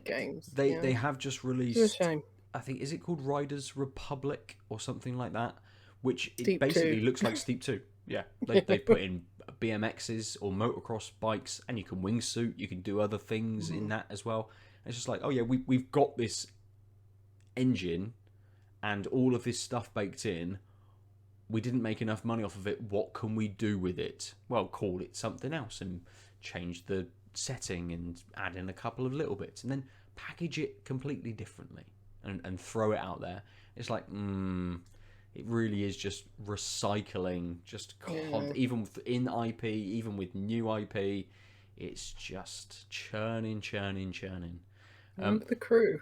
games. They have just released. It's a shame. I think, is it called Riders Republic or something like that? Which Steep basically 2. looks like Steep 2. Yeah, they put in BMXs or motocross bikes, and you can wingsuit. You can do other things in that as well. And it's just like, oh yeah, we've got this engine and all of this stuff baked in. We didn't make enough money off of it. What can we do with it? Well, call it something else and change the setting and add in a couple of little bits and then package it completely differently and throw it out there. It's like, it really is just recycling, even in IP, even with new IP, it's just churning. Remember The Crew?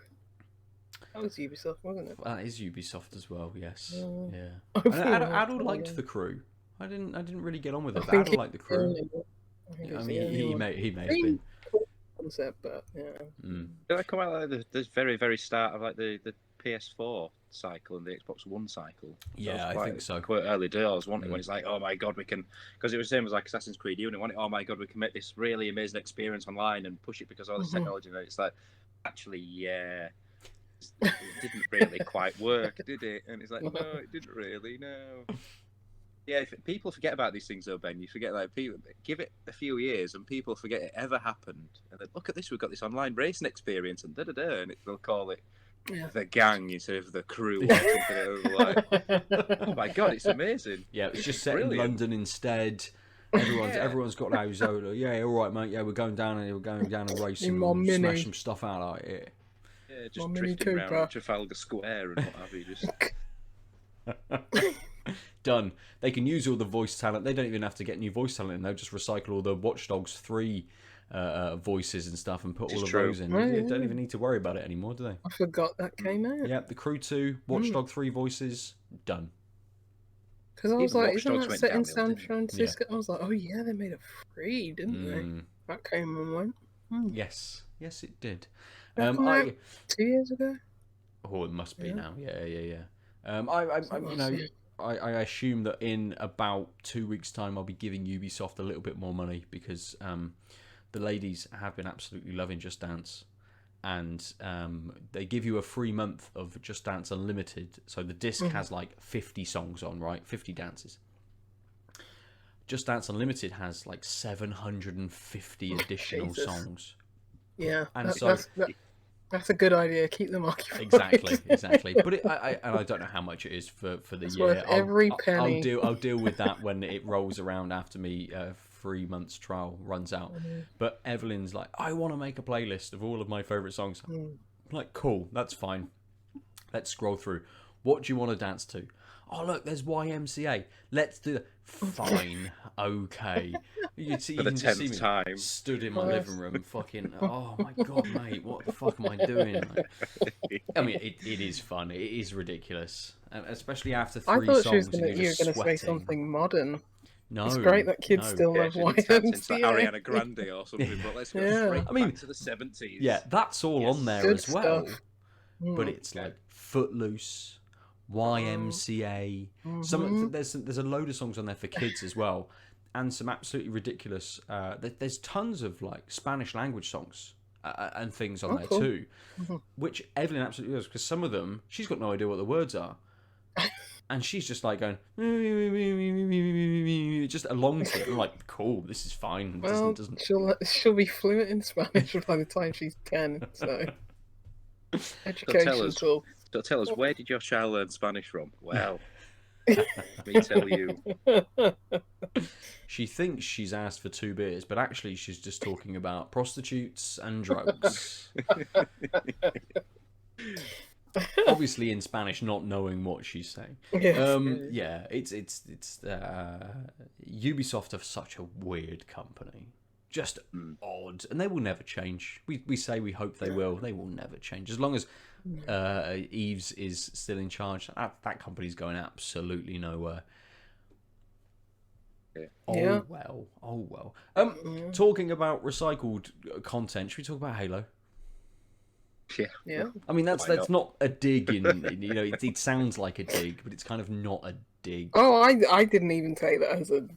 That was Ubisoft, wasn't it? That is Ubisoft as well, yes. Yeah. I liked The Crew. I didn't really get on with I it. But I think don't like the crew. I mean, he may have been. Cool concept, but yeah. Mm. Did I come out like the very, very start of like the PS4 cycle and the Xbox One cycle? Yeah, I think so. Quite early doors, wasn't it? When it's like, oh my god, we can, because it was the same as like Assassin's Creed Unity, wasn't it? Oh my god, we can make this really amazing experience online and push it because of all this technology. And it's like, actually, yeah, it didn't really quite work, did it? And it's like, no, it didn't really, no. Yeah, if people forget about these things, though, Ben. You forget, like, people give it a few years, and people forget it ever happened. And then look at this, we've got this online racing experience, and and they'll call it the gang instead of the crew or something. Like, oh my god, it's amazing. Yeah, it's just set in London instead. Everyone's got Arizona. Yeah, all right, mate. Yeah, we're going down and racing. We'll smash some stuff out out here. Yeah, just drifting around Trafalgar Square and what have you. Just. Done. They can use all the voice talent. They don't even have to get new voice talent in. They'll just recycle all the Watch Dogs 3 voices and stuff and put all of those in. They don't even need to worry about it anymore, do they? I forgot that came out. Yeah, the Crew 2, Watch Dog 3 voices, done. Because I was like, isn't that set in San Francisco? Yeah. I was like, oh yeah, they made a 3, didn't they? That came and went. Yes, it did. That came out 2 years ago? Oh, it must be now. Yeah. I assume that in about 2 weeks' time, I'll be giving Ubisoft a little bit more money because the ladies have been absolutely loving Just Dance, and they give you a free month of Just Dance Unlimited. So the disc has like 50 songs on, right? 50 dances. Just Dance Unlimited has like 750 additional songs. Yeah, and that's a good idea. Keep them occupied. Exactly. But I don't know how much it is for the year. Worth every penny. I'll deal with that when it rolls around after me 3 months trial runs out. But Evelyn's like, I want to make a playlist of all of my favourite songs. I'm like, cool, that's fine. Let's scroll through. What do you want to dance to? Oh, look, there's YMCA. Let's do that. Fine. Okay. You can just see me time. Stood in my living room fucking, oh my god, mate, what the fuck am I doing? Like, I mean, it is fun. It is ridiculous. And especially after 3 songs. I thought you were going to say something modern. No, it's great that kids still love YMCA. Like Ariana Grande or something, but let's go straight back to the 70s. Yeah, that's all on there as well. But it's like Footloose, YMCA. There's a load of songs on there for kids as well, and some absolutely ridiculous. There's tons of like Spanish language songs and things on there too, which Evelyn absolutely loves because some of them she's got no idea what the words are, and she's just like going just along to it. I'm like, cool, this is fine. Well, she'll be fluent in Spanish by the time she's 10. So education tool. Don't tell us, where did your child learn Spanish from? Well, let me tell you. She thinks she's asked for 2 beers, but actually she's just talking about prostitutes and drugs. Obviously in Spanish, not knowing what she's saying. Yeah, it's Ubisoft are such a weird company. Just odd, and they will never change. We say we hope they will. They will never change as long as Eves is still in charge. That company's going absolutely nowhere. Oh well. Talking about recycled content, should we talk about Halo? Yeah. I mean, that's not a dig in it sounds like a dig, but it's kind of not a dig. Oh, I didn't even take that as a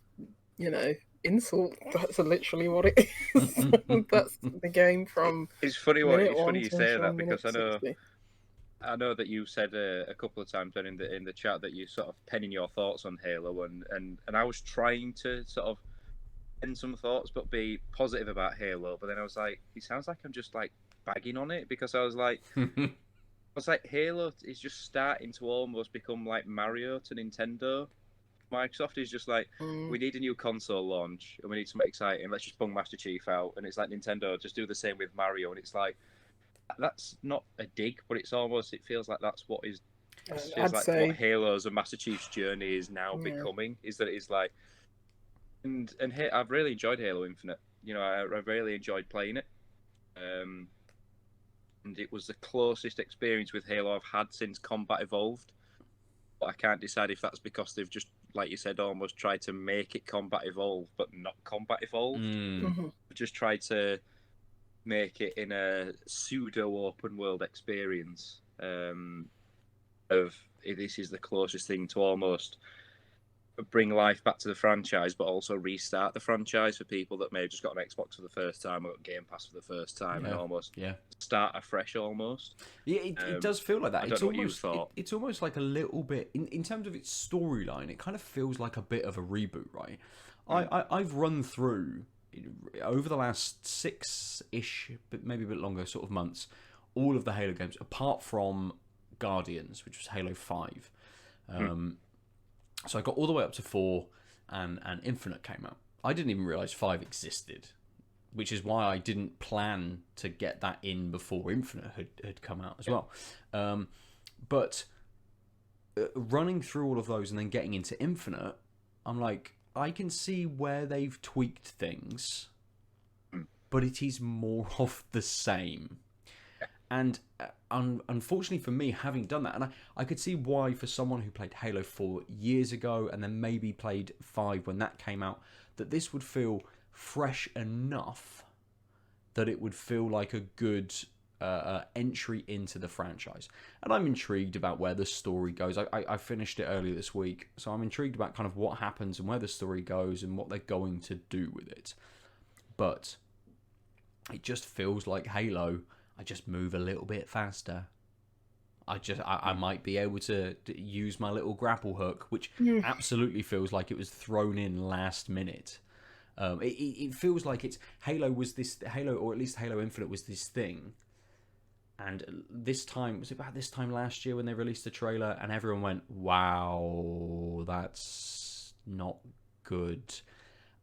insult. That's literally what it is. That's the game from. It's funny you say that because I know that you said a couple of times then in the chat that you sort of penning your thoughts on Halo, and I was trying to sort of pen some thoughts but be positive about Halo, but then I was like, it sounds like I'm just like bagging on it because I was like Halo is just starting to almost become like Mario to Nintendo. Microsoft is just like, we need a new console launch and we need something exciting. Let's just bung Master Chief out. And it's like Nintendo just do the same with Mario. And it's like, that's not a dig, but it feels like that's what is. What Halo's and Master Chief's journey is now becoming. Is that it's like, and I've really enjoyed Halo Infinite. I really enjoyed playing it. And it was the closest experience with Halo I've had since Combat Evolved. But I can't decide if that's because they've just like you said, almost tried to make it combat evolve, but not combat evolve. Just tried to make it in a pseudo open world experience. Of this is the closest thing to almost bring life back to the franchise, but also restart the franchise for people that may have just got an Xbox for the first time or got Game Pass for the first time, and almost start afresh almost. Yeah, it does feel like that. I don't know what you thought. It's almost like a little bit, in terms of its storyline, it kind of feels like a bit of a reboot, right? I've run through, over the last 6-ish, but maybe a bit longer, sort of months, all of the Halo games, apart from Guardians, which was Halo 5. So I got all the way up to 4, and Infinite came out. I didn't even realise 5 existed, which is why I didn't plan to get that in before Infinite had come out as well. But running through all of those and then getting into Infinite, I'm like, I can see where they've tweaked things, but it is more of the same. And unfortunately for me, having done that, and I could see why for someone who played Halo 4 years ago and then maybe played 5 when that came out, that this would feel fresh enough that it would feel like a good entry into the franchise. And I'm intrigued about where the story goes. I finished it earlier this week, so I'm intrigued about kind of what happens and where the story goes and what they're going to do with it. But it just feels like Halo. I just move a little bit faster. I might be able to use my little grapple hook, which absolutely feels like it was thrown in last minute. It feels like Halo, or at least Halo Infinite was this thing. And this time, was it about this time last year when they released the trailer and everyone went, wow, that's not good.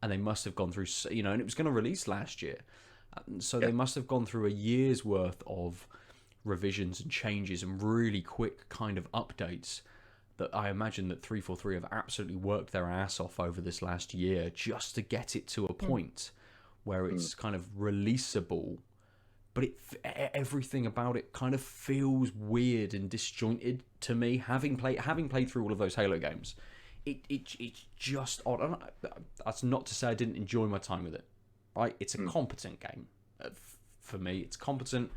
And they must have gone through, and it was going to release last year. So they must have gone through a year's worth of revisions and changes and really quick kind of updates that I imagine that 343 have absolutely worked their ass off over this last year just to get it to a point where it's kind of releasable. But everything about it kind of feels weird and disjointed to me. Having played through all of those Halo games, it's just odd. That's not to say I didn't enjoy my time with it. Right, it's a competent game. For me, it's competent.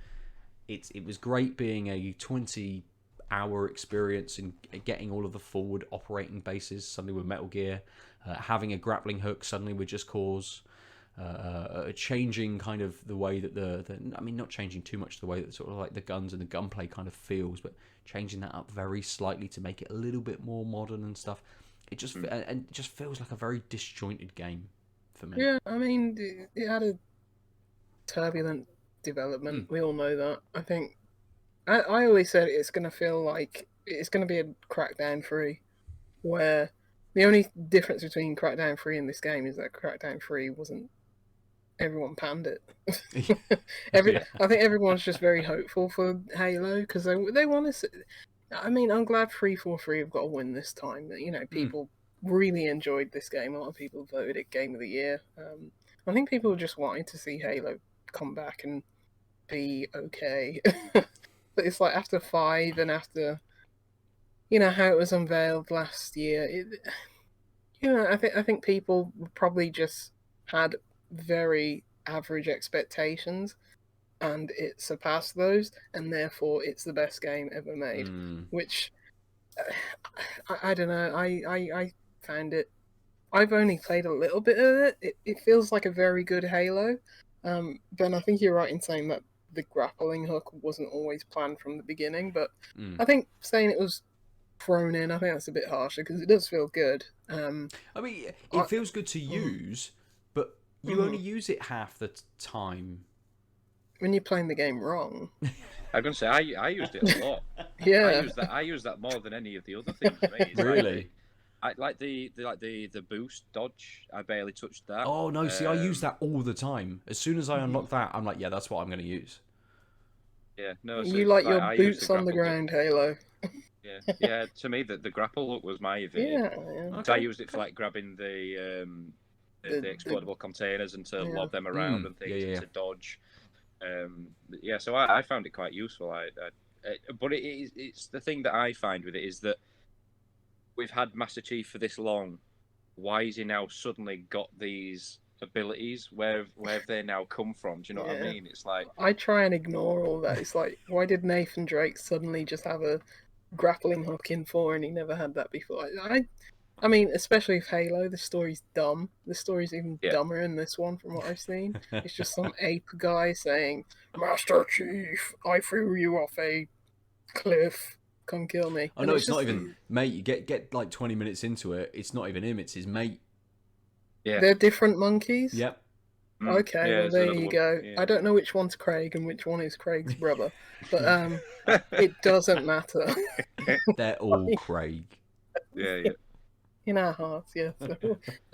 It was great being a 20-hour experience and getting all of the forward operating bases suddenly with Metal Gear, having a grappling hook suddenly with Just Cause, changing kind of the way that not changing too much the way that sort of like the guns and the gunplay kind of feels, but changing that up very slightly to make it a little bit more modern and stuff. It just and it just feels like a very disjointed game. For me. Yeah, I mean, it had a turbulent development. We all know that. I think I always said it's going to feel like it's going to be a Crackdown 3, where the only difference between Crackdown 3 and this game is that Crackdown 3 wasn't. Everyone panned it. I think everyone's just very hopeful for Halo because they want to see. I mean, I'm glad 343 have got a win this time. People really enjoyed this game. A lot of people voted it Game of the Year. I think people were just wanting to see Halo come back and be okay. But it's like after 5 and after, how it was unveiled last year. I think people probably just had very average expectations, and it surpassed those, and therefore it's the best game ever made. Which I don't know. I found it. I've only played a little bit of it. It feels like a very good Halo. Ben, I think you're right in saying that the grappling hook wasn't always planned from the beginning, but I think saying it was thrown in, I think that's a bit harsher because it does feel good. I mean, it feels good to use, but you only use it half the time. When you're playing the game wrong. I'm gonna say I used it a lot. Yeah, I use that more than any of the other things. Really? I like the boost dodge. I barely touched that. Oh no! See, I use that all the time. As soon as I unlock that, I'm like, yeah, that's what I'm going to use. Yeah, no. So you like your boots on the ground, Halo. Yeah. To me, the grapple hook was my evade. Yeah. Okay. So I used it for like grabbing the explodable containers and to lob them around and things and to dodge. So I found it quite useful. But it's the thing that I find with it is that we've had Master Chief for this long. Why has he now suddenly got these abilities? Where have they now come from? Do you know what I mean? It's like I try and ignore all that. It's like, why did Nathan Drake suddenly just have a grappling hook in 4 and he never had that before? I mean, especially with Halo, the story's dumb. The story's even dumber in this one from what I've seen. It's just some ape guy saying, "Master Chief, I threw you off a cliff. Come kill me." Oh, and no, it's not even, mate, you get like 20 minutes into it, it's not even him, it's his mate. Yeah. They're different monkeys? Yep. Okay, well, there you go. Yeah. I don't know which one's Craig and which one is Craig's brother, but it doesn't matter. They're all Craig. Yeah. In our hearts, yeah. So,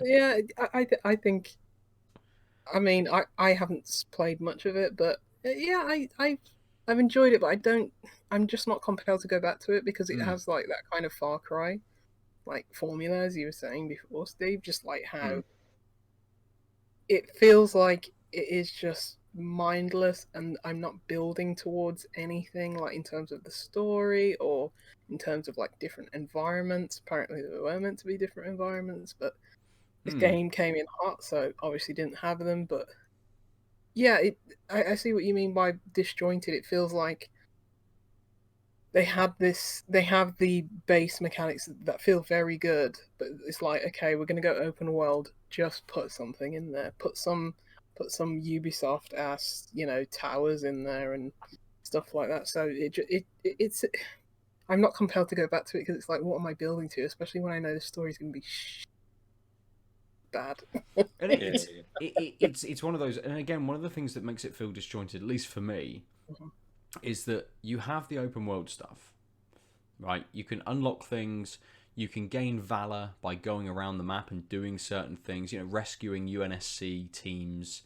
yeah, I think, I mean, I haven't played much of it, but yeah, I've enjoyed it, but I'm just not compelled to go back to it because it has like that kind of Far Cry like formula, as you were saying before, Steve, just like how it feels like it is just mindless and I'm not building towards anything like in terms of the story or in terms of like different environments. Apparently there were meant to be different environments, but this game came in hot, so obviously didn't have them. But yeah, I see what you mean by disjointed. It feels like they have the base mechanics that feel very good, but it's like, okay, we're gonna go open world, just put something in there, put some Ubisoft ass, towers in there and stuff like that. So it's I'm not compelled to go back to it because it's like, what am I building to? Especially when I know the story's gonna be bad. And it's one of those, and again, one of the things that makes it feel disjointed, at least for me, is that you have the open world stuff, right? You can unlock things, you can gain valor by going around the map and doing certain things, rescuing UNSC teams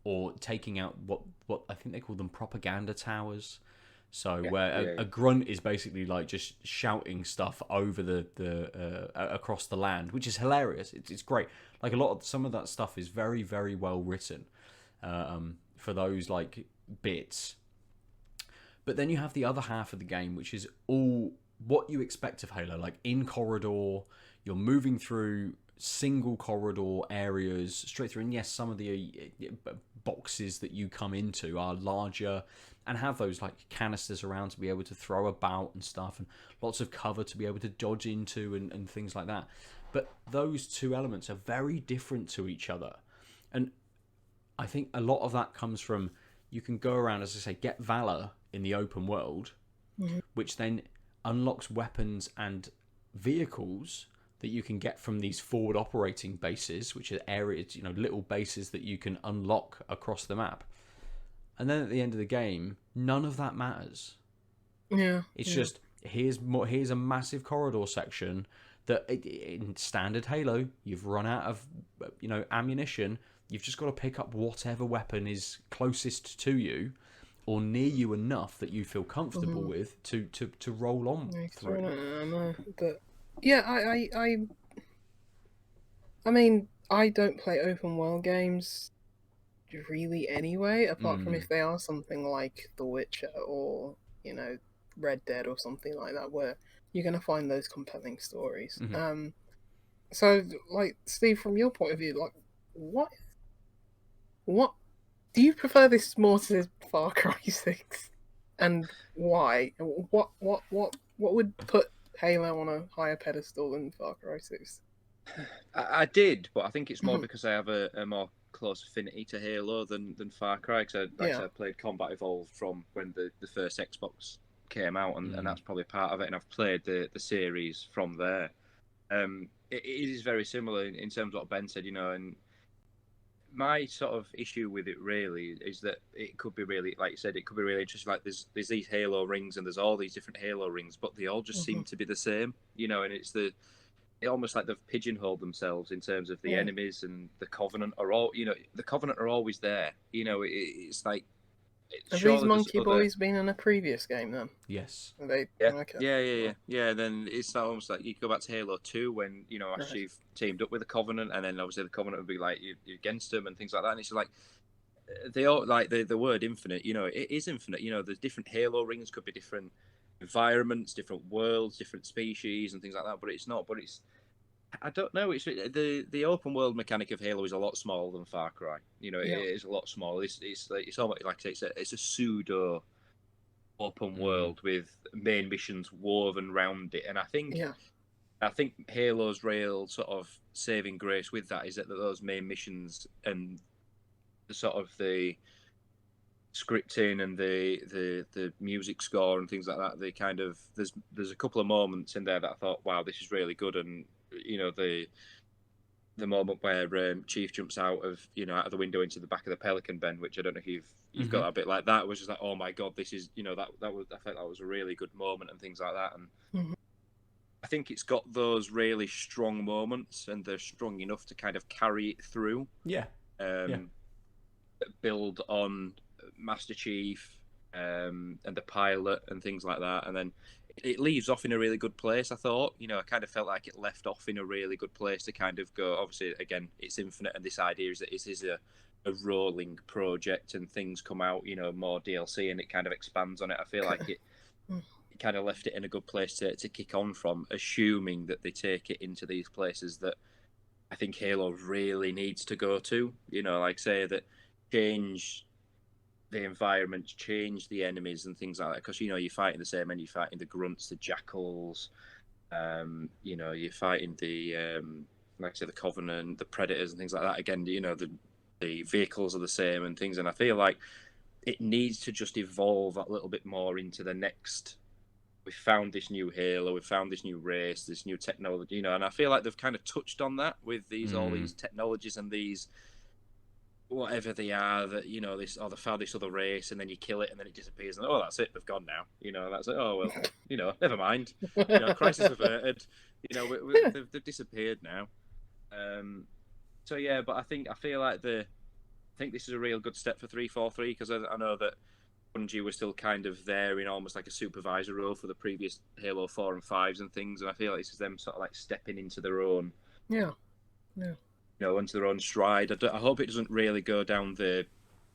or taking out what I think they call them propaganda towers. So where a grunt is basically like just shouting stuff over the across the land, which is hilarious. It's great. Like some of that stuff is very, very well written for those like bits. But then you have the other half of the game, which is all what you expect of Halo. Like in corridor, you're moving through single corridor areas straight through. And yes, some of the boxes that you come into are larger and have those like canisters around to be able to throw about and stuff, and lots of cover to be able to dodge into and things like that. But those two elements are very different to each other. And I think a lot of that comes from, you can go around, as I say, get valor in the open world, which then unlocks weapons and vehicles that you can get from these forward operating bases, which are areas, little bases that you can unlock across the map. And then at the end of the game, none of that matters. Yeah. It's just, here's a massive corridor section that in standard Halo, you've run out of ammunition. You've just got to pick up whatever weapon is closest to you or near you enough that you feel comfortable with to roll on through. I know, but yeah, I mean, I don't play open world games really anyway, apart from if they are something like The Witcher or Red Dead or something like that, where you're going to find those compelling stories. So like, Steve, from your point of view, like what do you prefer this more to Far Cry 6, and why? What would put Halo on a higher pedestal than Far Cry 6? I did, but I think it's more because I have a more close affinity to Halo than Far Cry. Because I played Combat Evolved from when the first Xbox came out, and that's probably part of it. And I've played the series from there. It is very similar in terms of what Ben said, and my sort of issue with it really is that it could be really, like you said, it could be really interesting. Like there's these Halo rings and there's all these different Halo rings, but they all just seem to be the same, and it's almost like they've pigeonholed themselves in terms of the enemies, and the Covenant are all, the Covenant are always there. It's like. Have these monkey boys been in a previous game then? Yes. Okay. Yeah. Then it's almost like you go back to Halo 2 when after you've teamed up with the Covenant, and then obviously the Covenant would be like you're against them and things like that. And it's like they all like the word infinite. It is infinite. There's different Halo rings, could be different environments, different worlds, different species, and things like that. But it's not. But it's I don't know. It's the open world mechanic of Halo is a lot smaller than Far Cry. You know, it is a lot smaller. It's almost like I say, it's a pseudo open world with main missions woven around it, and I think Halo's real sort of saving grace with that is that those main missions and the sort of the scripting and the music score and things like that, they kind of there's a couple of moments in there that I thought, wow, this is really good. And you know, the moment where Chief jumps out of the window into the back of the Pelican Ben, which I don't know if you've got a bit like that, was just like, oh my god, this is that was, I felt that was a really good moment and things like that. And I think it's got those really strong moments, and they're strong enough to kind of carry it through. Build on Master Chief and the pilot and things like that, and then it leaves off in a really good place. I thought, I kind of felt like it left off in a really good place to kind of go. Obviously, again, it's Infinite, and this idea is that it is a rolling project, and things come out, more DLC, and it kind of expands on it. I feel like it kind of left it in a good place to kick on from, assuming that they take it into these places that I think Halo really needs to go to. Like say that change the environments, change the enemies and things like that, because you're fighting the same, and you're fighting the grunts, the jackals, you're fighting the like I say, the Covenant, the Predators and things like that. Again, the vehicles are the same and things, and I feel like it needs to just evolve a little bit more into the next. We found this new Halo, we found this new race, this new technology, and I feel like they've kind of touched on that with all these technologies and these whatever they are, that they found this other race, and then you kill it and then it disappears, and that's it, they've gone now. That's it. Oh well, never mind. Crisis averted. They've disappeared now. So yeah, but I feel like I think this is a real good step for 343, because I know that Bungie was still kind of there in almost like a supervisor role for the previous Halo 4 and 5s and things, and I feel like this is them sort of like stepping into their own. Yeah. Into their own stride. I hope it doesn't really go down the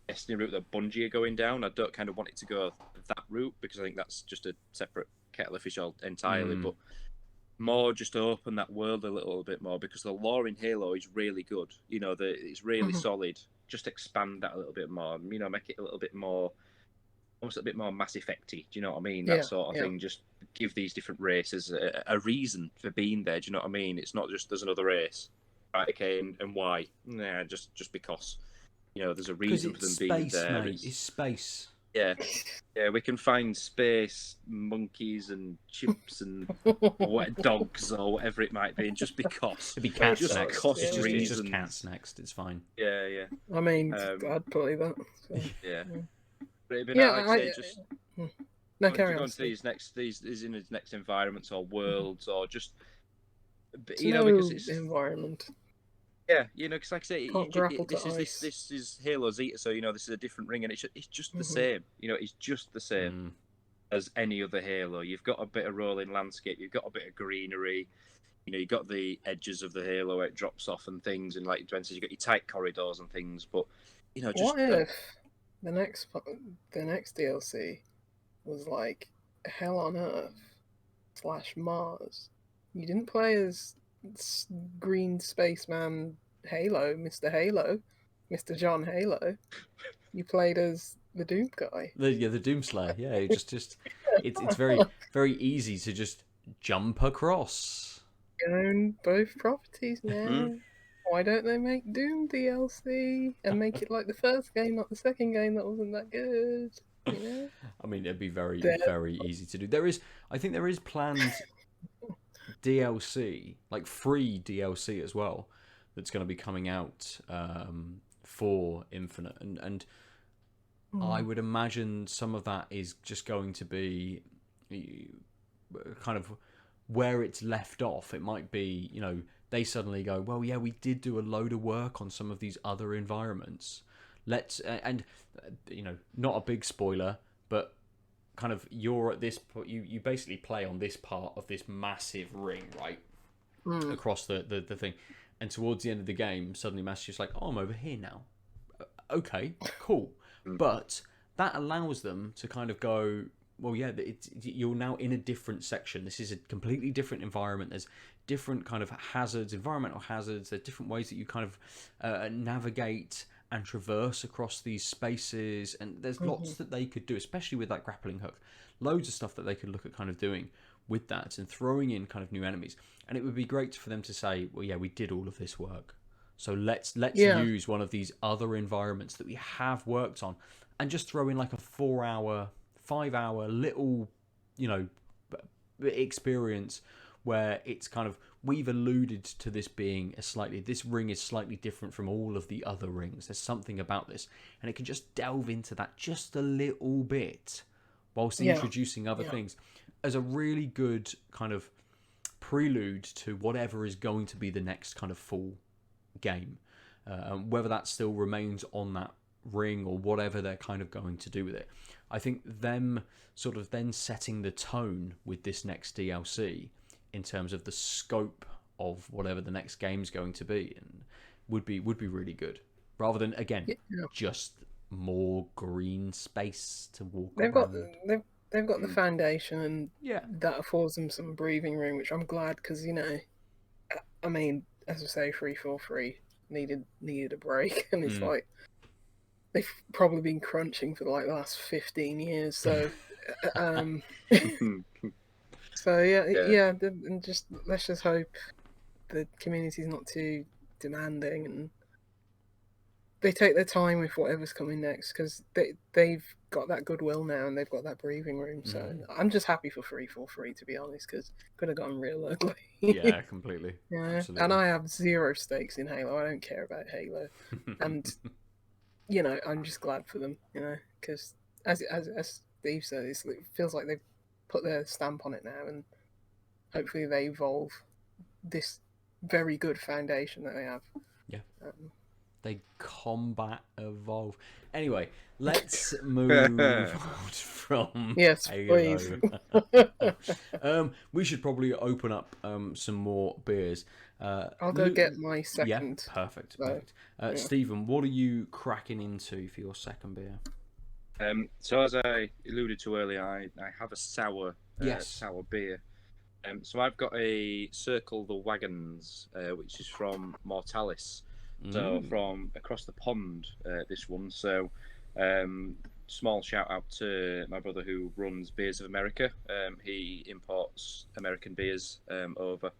Destiny route that Bungie are going down. I don't kind of want it to go that route, because I think that's just a separate kettle of fish entirely. But more just to open that world a little bit more, because the lore in Halo is really good. It's really solid. Just expand that a little bit more. Make it a little bit more, almost a bit more Mass Effect-y. Do you know what I mean? That sort of thing. Just give these different races a reason for being there. Do you know what I mean? It's not just there's another race. Right, okay, and why? Nah, just because. There's a reason for them being there. Mate. It's space. Yeah, we can find space monkeys and chimps and wet dogs or whatever it might be, and just because. It'd be cats just next. It's just cats next. It's fine. Yeah. I mean, I'd play that. So. Yeah. But it'd be like I say, just no, carry to go on. into these in his next environments or worlds or just. Because it's environment. Yeah, because like I say, this is Halo Zeta, so this is a different ring, and it's just the same. It's just the same as any other Halo. You've got a bit of rolling landscape, you've got a bit of greenery, you've got the edges of the Halo where it drops off and things, and like Dwayne says, you've got your tight corridors and things. But just what if the next DLC was like Hell on Earth / Mars? You didn't play as green spaceman Halo, Mr. Halo, Mr. John Halo. You played as the Doom guy. The Doomslayer. Yeah, it's very very easy to just jump across. Own both properties now. Why don't they make Doom DLC and make it like the first game, not the second game that wasn't that good? I mean, it'd be very very easy to do. I think there is planned DLC, like free DLC as well, that's going to be coming out for Infinite, and I would imagine some of that is just going to be kind of where it's left off. It might be, they suddenly go, well, yeah, we did do a load of work on some of these other environments. Let's not a big spoiler, but kind of you're at this point, you basically play on this part of this massive ring, right, across the thing, and towards the end of the game, suddenly Master's just like, oh, I'm over here now. Okay, cool. But that allows them to kind of go, you're now in a different section. This is a completely different environment. There's different kind of hazards, environmental hazards. There's different ways that you kind of navigate and traverse across these spaces. And there's lots that they could do, especially with that grappling hook. Loads of stuff that they could look at kind of doing with that and throwing in kind of new enemies. And it would be great for them to say, well, yeah, we did all of this work. So let's use one of these other environments that we have worked on and just throw in like a 4-hour, 5-hour little, experience where it's kind of, we've alluded to this being this ring is slightly different from all of the other rings. There's something about this. And it can just delve into that just a little bit whilst introducing other things as a really good kind of prelude to whatever is going to be the next kind of full game, whether that still remains on that ring or whatever they're kind of going to do with it. I think them sort of then setting the tone with this next DLC in terms of the scope of whatever the next game's going to be and would be really good, rather than just more green space to walk around. They've got the foundation, and that affords them some breathing room, which I'm glad, because I mean, as I say, 343 needed a break, and it's like they've probably been crunching for like the last 15 years. So, and just let's just hope the community's not too demanding and they take their time with whatever's coming next, because they've got that goodwill now and they've got that breathing room. So I'm just happy for 343, to be honest, because could have gone real ugly. Yeah, completely. Yeah, absolutely. And I have zero stakes in Halo. I don't care about Halo, and I'm just glad for them. Because as Steve said, it feels like they've put their stamp on it now, and hopefully they evolve this very good foundation that they have. Yeah. They combat evolve. Anyway, let's move on from Halo. Please. We should probably open up some more beers. I'll go get my second. Yeah, perfect. Stephen, what are you cracking into for your second beer? So as I alluded to earlier, I have a sour beer. So I've got a Circle the Wagons, which is from Mortalis. So from across the pond, this one. So small shout out to my brother who runs Beers of America. He imports American beers over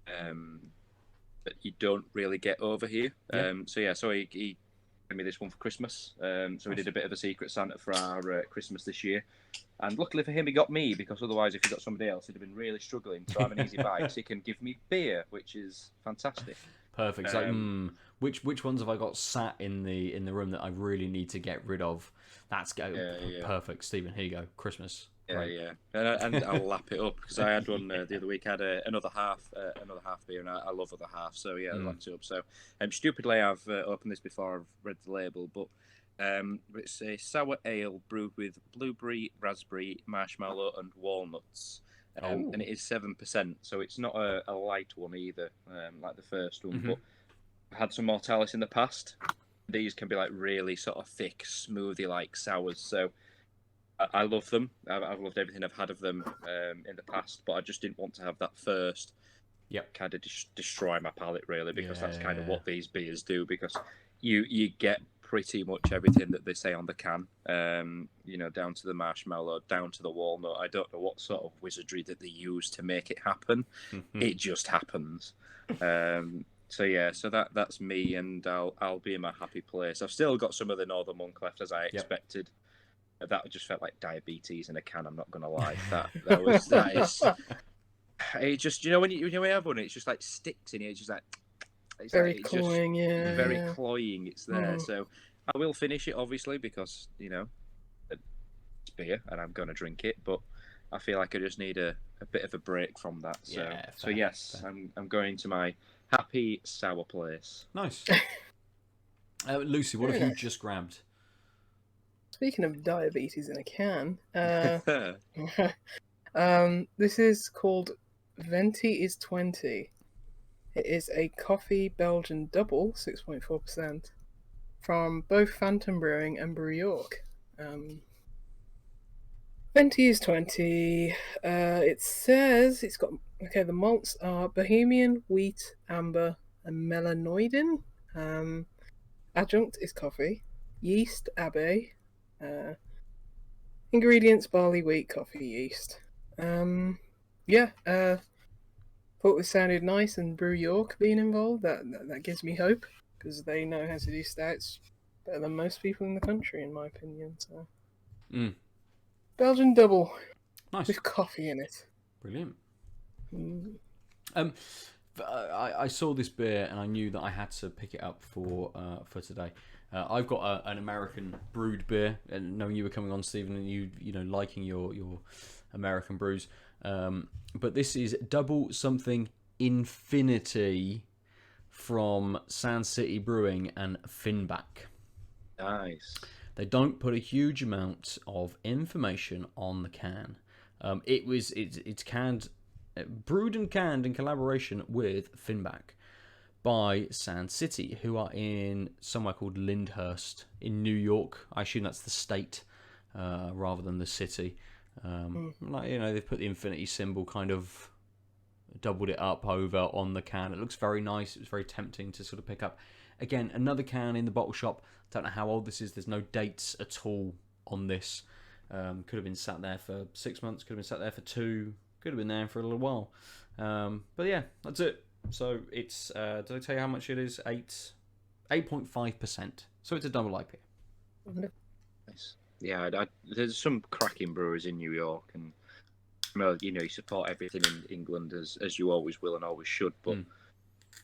that you don't really get over here. So he gave me this one for Christmas. So we did a bit of a Secret Santa for our Christmas this year. And luckily for him, he got me, because otherwise, if he got somebody else, he'd have been really struggling. So I'm an easy buy. So he can give me beer, which is fantastic. Perfect. It's like, which ones have I got sat in the room that I really need to get rid of? That's perfect. Stephen, here you go. Christmas. Yeah. And I'll lap it up, because I had one the other week. I had another half beer, and I love other half. So yeah, I lapped it up. So stupidly, I've opened this before I've read the label, but it's a sour ale brewed with blueberry, raspberry, marshmallow, and walnuts. And it is 7%, so it's not a light one either, like the first one. But I've had some Mortalis in the past. These can be like really sort of thick, smoothie-like sours. So I love them. I've loved everything I've had of them in the past, but I just didn't want to have that first. Kind of destroy my palate, really, because that's kind of what these beers do. Because you get pretty much everything that they say on the can, down to the marshmallow, down to the walnut. I don't know what sort of wizardry that they use to make it happen. It just happens. So that's me, and I'll be in my happy place. I've still got some of the Northern Monk left, as I expected. That just felt like diabetes in a can. I'm not gonna lie. That is. It just when you have one, it's just like sticks in you. It's just like. It's very cloying, very cloying. It's there, so I will finish it, obviously, because it's beer and I'm going to drink it. But I feel like I just need a bit of a break from that. So yes, fair. I'm going to my happy sour place. Nice. Lucy, what have you just grabbed? Speaking of diabetes in a can, this is called Venti is 20. It is a coffee Belgian double, 6.4%, from both Phantom Brewing and Brew York. Venti is 20. It says it's got, okay, the malts are Bohemian, wheat, amber, and melanoidin. Adjunct is coffee. Yeast, abe. Ingredients, barley, wheat, coffee, yeast. Yeah, thought this sounded nice, and Brew York being involved, that gives me hope, because they know how to do stouts better than most people in the country, in my opinion. So, Belgian double, nice, with coffee in it. Brilliant. I saw this beer and I knew that I had to pick it up for today. I've got an American brewed beer, and knowing you were coming on, Stephen, and you know liking your American brews. But this is Double Something Infinity from Sand City Brewing and Finback. Nice. They don't put a huge amount of information on the can. It's canned, brewed and canned in collaboration with Finback by Sand City, who are in somewhere called Lyndhurst in New York. I assume that's the state rather than the city. Like, you know, they've put the infinity symbol, kind of doubled it up over on the can. It looks very nice. It was very tempting to sort of pick up. Again, another can in the bottle shop. Don't know how old this is. There's no dates at all on this. Could have been sat there for 6 months. Could have been sat there for 2. Could have been there for a little while. But yeah, that's it. So it's, did I tell you how much it is? 8.5%. So it's a double IPA. Nice. Yeah, there's some cracking brewers in New York, and you know, you support everything in England as you always will and always should, but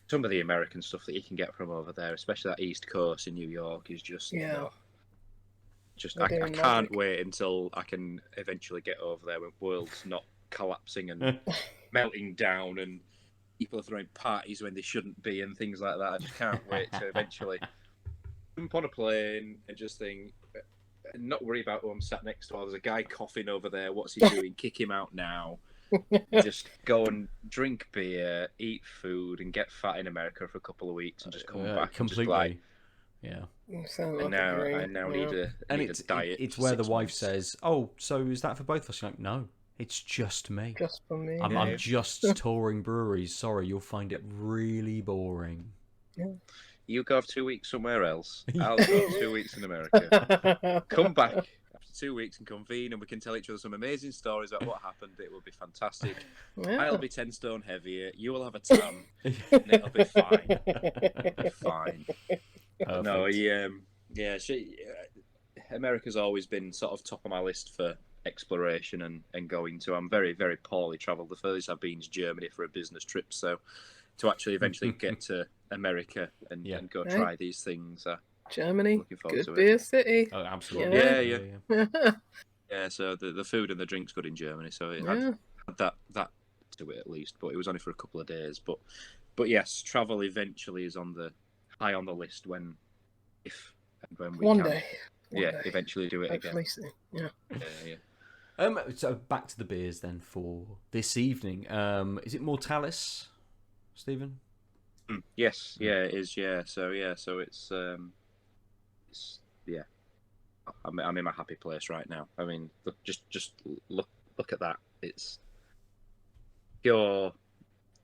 some of the American stuff that you can get from over there, especially that East Coast in New York, is just I can't wait until I can eventually get over there when the world's not collapsing and melting down and people are throwing parties when they shouldn't be and things like that. I just can't wait to eventually jump on a plane and just think, and not worry about who I'm sat next to. Oh, there's a guy coughing over there. What's he doing? Kick him out now. Just go and drink beer, eat food, and get fat in America for a couple of weeks, and just come back completely. And just like, I now need a diet. It's where the wife says, "Oh, so is that for both of us?" You're like, no, it's just me. Just for me. I'm just touring breweries. Sorry, you'll find it really boring. Yeah. You go have 2 weeks somewhere else. I'll go 2 weeks in America. Come back after 2 weeks and convene, and we can tell each other some amazing stories about what happened. It will be fantastic. Yeah. I'll be 10 stone heavier. You will have a tan, and it'll be fine. It'll be fine. Perfect. No, America's always been sort of top of my list for exploration and going to. I'm very, very poorly travelled. The furthest I've been is Germany for a business trip, so to actually eventually get to America and go try these things. Germany, good beer city. Oh, absolutely. Yeah. Yeah, so the food and the drink's good in Germany, so it had that to it at least, but it was only for a couple of days. But yes, travel eventually is high on the list when we One can. day. Eventually do it Hopefully again. So, yeah. So back to the beers then for this evening. Is it Mortalis, Stephen? Yes, it is. So it's I'm in my happy place right now. I mean, just look at that. It's pure,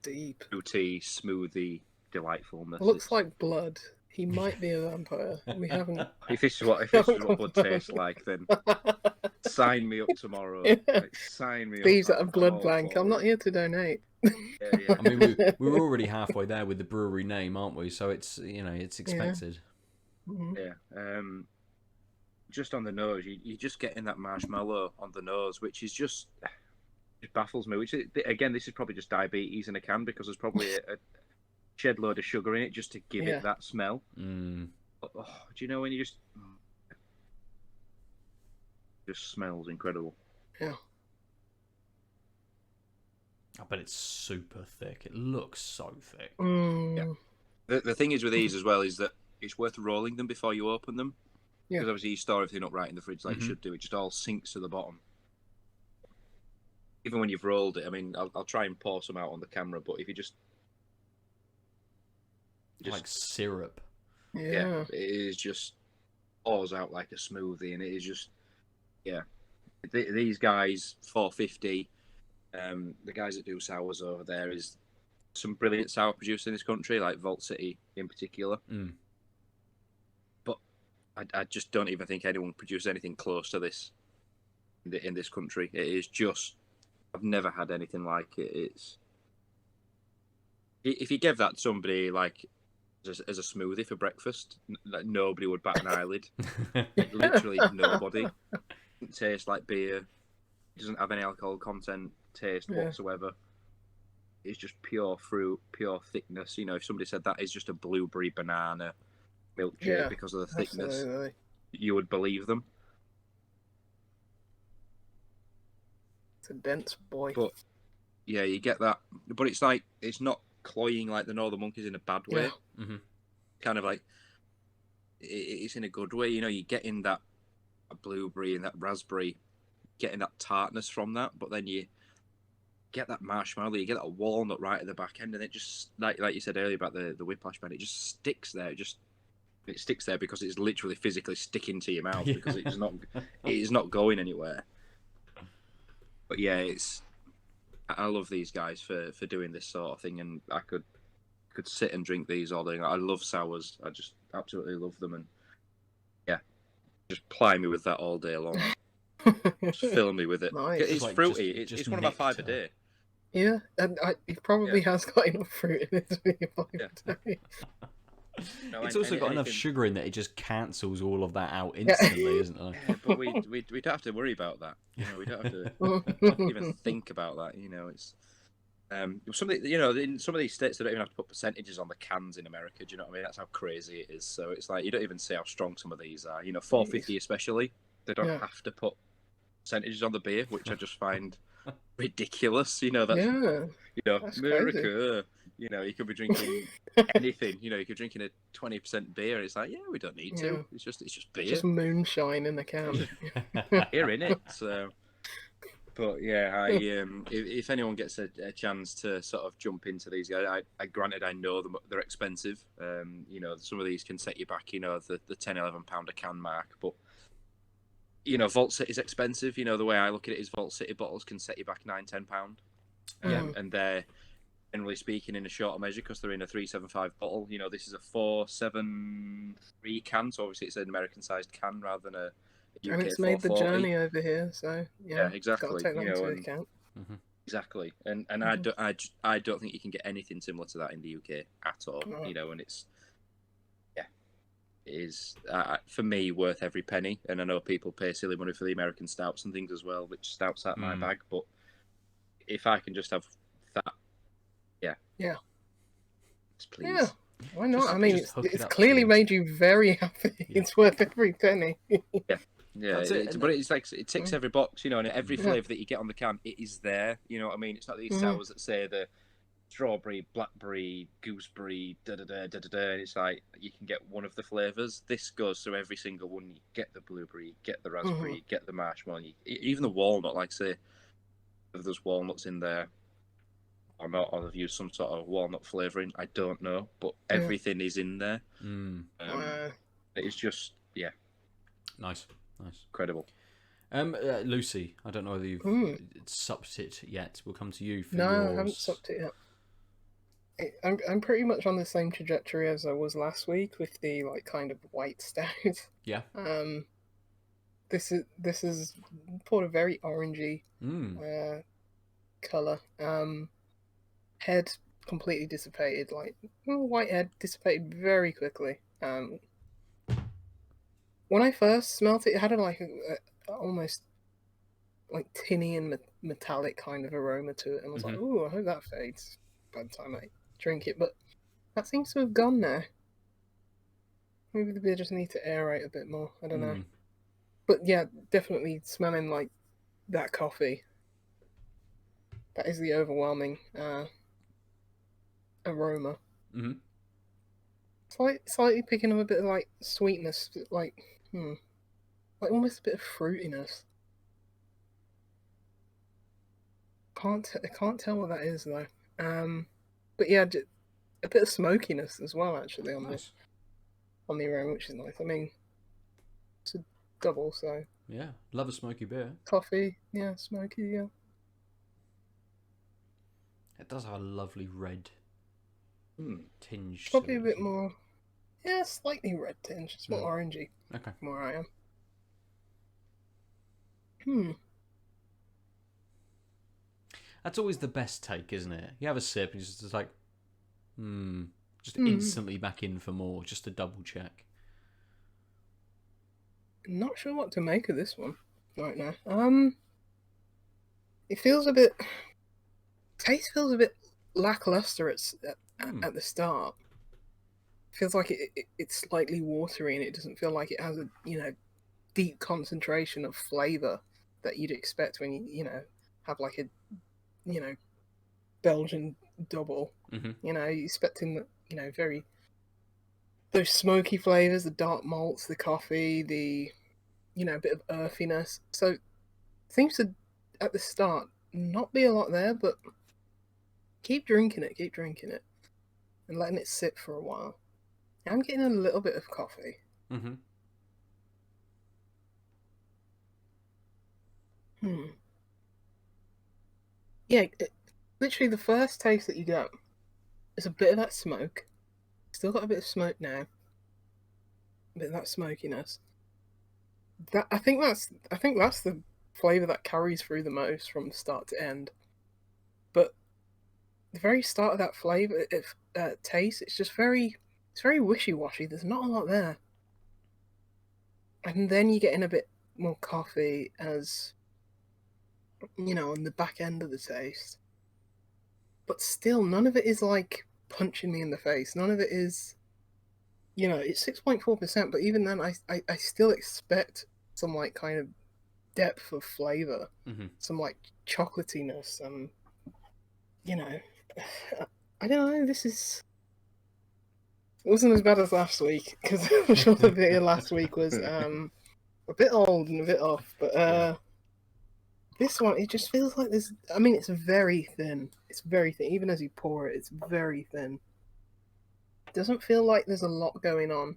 deep, fruity, smoothie, delightfulness. Looks like blood. He might be a vampire. We haven't. If this is what blood tastes like, then sign me up tomorrow. Sign me Steve's up. at a blood bank. I'm not here to donate. Yeah. I mean, we're already halfway there with the brewery name, aren't we? So it's it's expected. Yeah. Just on the nose, you just getting that marshmallow on the nose, which is just it baffles me. Which again, this is probably just diabetes in a can because there's probably a shed load of sugar in it just to give it that smell. But, do you know when you just smells incredible? Yeah. I bet it's super thick. It looks so thick. Yeah. The thing is with these as well is that it's worth rolling them before you open them. Yeah. Because obviously you store everything up right in the fridge like you should do. It just all sinks to the bottom. Even when you've rolled it, I mean, I'll try and pour some out on the camera, but if you just like syrup. Yeah. It is just pours out like a smoothie, and it is just These guys, 450. The guys that do sours over there is some brilliant sour producers in this country, like Vault City in particular. But I just don't even think anyone produces anything close to this in this country. It is just, I've never had anything like it. It's, if you give that to somebody like as a smoothie for breakfast, like nobody would bat an eyelid. Like, literally nobody. It doesn't taste like beer. It doesn't have any alcohol content, taste whatsoever. It's just pure fruit, pure thickness. You know, if somebody said that is just a blueberry banana milkshake because of the thickness, you would believe them. It's a dense boy. But yeah, you get that. But it's like, it's not cloying like the Northern Monkeys in a bad way. Kind of like, it's in a good way. You know, you're getting that blueberry and that raspberry, getting that tartness from that, but then you get that marshmallow, you get that walnut right at the back end, and it just, like you said earlier about the Whiplash man, it just sticks there. It sticks there because it's literally physically sticking to your mouth because it is not going anywhere. But yeah, I love these guys for doing this sort of thing, and I could sit and drink these all day. I love sours. I just absolutely love them, and yeah, just ply me with that all day long. Just fill me with it. Nice. It's like fruity. It's one of my 5 a day. Yeah, and he probably has got enough fruit in his beer a day. It's also got enough sugar in that it just cancels all of that out instantly, isn't it? Yeah, but we don't have to worry about that. You know, we don't have to even think about that. You know, it's something. You know, in some of these states they don't even have to put percentages on the cans in America. Do you know what I mean? That's how crazy it is. So it's like you don't even see how strong some of these are. You know, 450 especially, they don't have to put percentages on the beer, which I just find ridiculous. You know, that's you know, America. Crazy. You know, you could be drinking anything. You know, you could be drinking a 20% beer. It's like, yeah, we don't need to. It's just beer. Just moonshine in the can. Beer in it. So, but yeah, if anyone gets a chance to sort of jump into these guys, granted I know they're expensive. You know, some of these can set you back. You know, the £10-11 a can mark, but you know, Vault City's expensive. You know, the way I look at it is Vault City bottles can set you back £9-10, and they're, generally speaking, in a shorter measure because they're in a 375 bottle. You know, this is a 473 can, so obviously it's an American-sized can rather than a UK and it's made 440. the journey over here, so yeah, exactly. Got to take that into account. Exactly, and I don't think you can get anything similar to that in the UK at all. You know, and it's it is for me worth every penny. And I know people pay silly money for the American stouts and things as well, which stouts out my bag. But if I can just have that, please. Yeah, why not? I mean, it's clearly made you very happy. It's worth every penny. But it's like it ticks every box, you know, and every flavour that you get on the can, it is there. You know what I mean? It's not these sours that say the strawberry, blackberry, gooseberry, and it's like you can get one of the flavours. This goes through every single one. You get the blueberry, you get the raspberry, you get the marshmallow, even the walnut. Like, say, if there's walnuts in there or not, or they've used some sort of walnut flavouring, I don't know, but everything is in there. It's just nice, incredible. Lucy, I don't know whether you've supped it yet. We'll come to you for yours. I haven't supped it yet. I'm pretty much on the same trajectory as I was last week with the kind of white stout. Yeah. This is poured a very orangey color. Head completely dissipated. White head dissipated very quickly. When I first smelt it, it had a almost like tinny and metallic kind of aroma to it, and I was like, "Ooh, I hope that fades by the time I drink it." But that seems to have gone now. Maybe the beer just needs to aerate a bit more. I don't know. But yeah, definitely smelling like that coffee. That is the overwhelming aroma. Slightly picking up a bit of sweetness, like almost a bit of fruitiness. I can't tell what that is though. But yeah, a bit of smokiness as well actually on the aroma, which is nice. I mean, double, so Yeah, love a smoky beer. coffee, yeah, smoky, yeah. It does have a lovely red tinge to Probably it. a bit more, yeah, slightly red tinge. It's more orangey. Okay. From where I am. That's always the best take, isn't it? You have a sip and it's just like, just instantly back in for more, just to double check. Not sure what to make of this one right now. It feels a bit. Taste feels a bit lackluster at the start. Feels like it's slightly watery, and it doesn't feel like it has a deep concentration of flavor that you'd expect when you have like a Belgian double. You're expecting very those smoky flavors, the dark malts, the coffee, the a bit of earthiness. So seems to at the start not be a lot there, but keep drinking it and letting it sit for a while. I'm getting a little bit of coffee. Yeah, literally the first taste that you get is a bit of that smoke. Still got a bit of smoke now. A bit of that smokiness. I think that's the flavor that carries through the most from start to end. But the very start of that flavor taste, it's very wishy-washy. There's not a lot there. And then you get in a bit more coffee as on the back end of the taste. But still, none of it is like punching me in the face. None of it is, it's 6.4%, but even then, I still expect some like kind of depth of flavor, some like chocolatiness, I don't know. It wasn't as bad as last week because I'm sure the beer last week was a bit old and a bit off, but this one, it just feels like there's. I mean, it's very thin. It's very thin. Even as you pour it, it's very thin. It doesn't feel like there's a lot going on.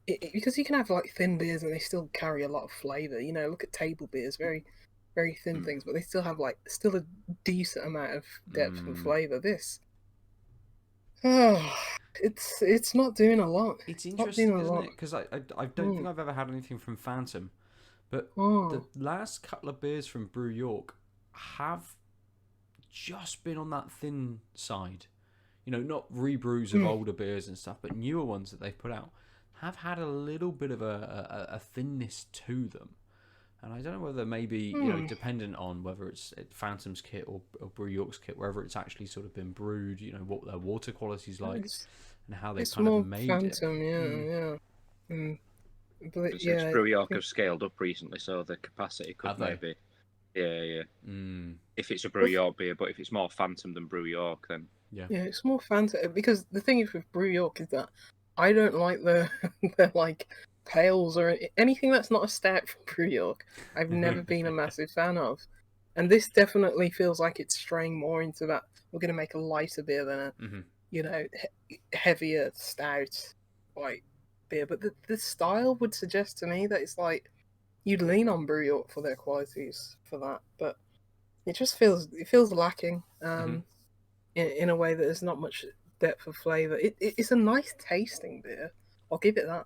Because you can have like thin beers and they still carry a lot of flavor. Look at table beers, very, very thin things, but they still have still a decent amount of depth and flavor. This, it's not doing a lot. It's interesting, isn't it? Because I don't think I've ever had anything from Phantom. But the last couple of beers from Brew York have just been on that thin side. Not rebrews of older beers and stuff, but newer ones that they've put out have had a little bit of a thinness to them. And I don't know whether maybe, dependent on whether it's Phantom's kit or Brew York's kit, whether it's actually sort of been brewed, what their water quality's like and how they kind of made Phantom, it. Yeah. But Brew York have scaled up recently, so the capacity could maybe. Yeah. If it's a Brew York beer, but if it's more Phantom than Brew York, then yeah, it's more Phantom. Because the thing is with Brew York is that I don't like the like pales or anything that's not a stout from Brew York. I've never been a massive fan of, and this definitely feels like it's straying more into that. We're going to make a lighter beer than a heavier stout like beer, but the style would suggest to me that it's like you'd lean on Brew York for their qualities for that, but it just feels lacking in a way that there's not much depth of flavor. It's a nice tasting beer, I'll give it that.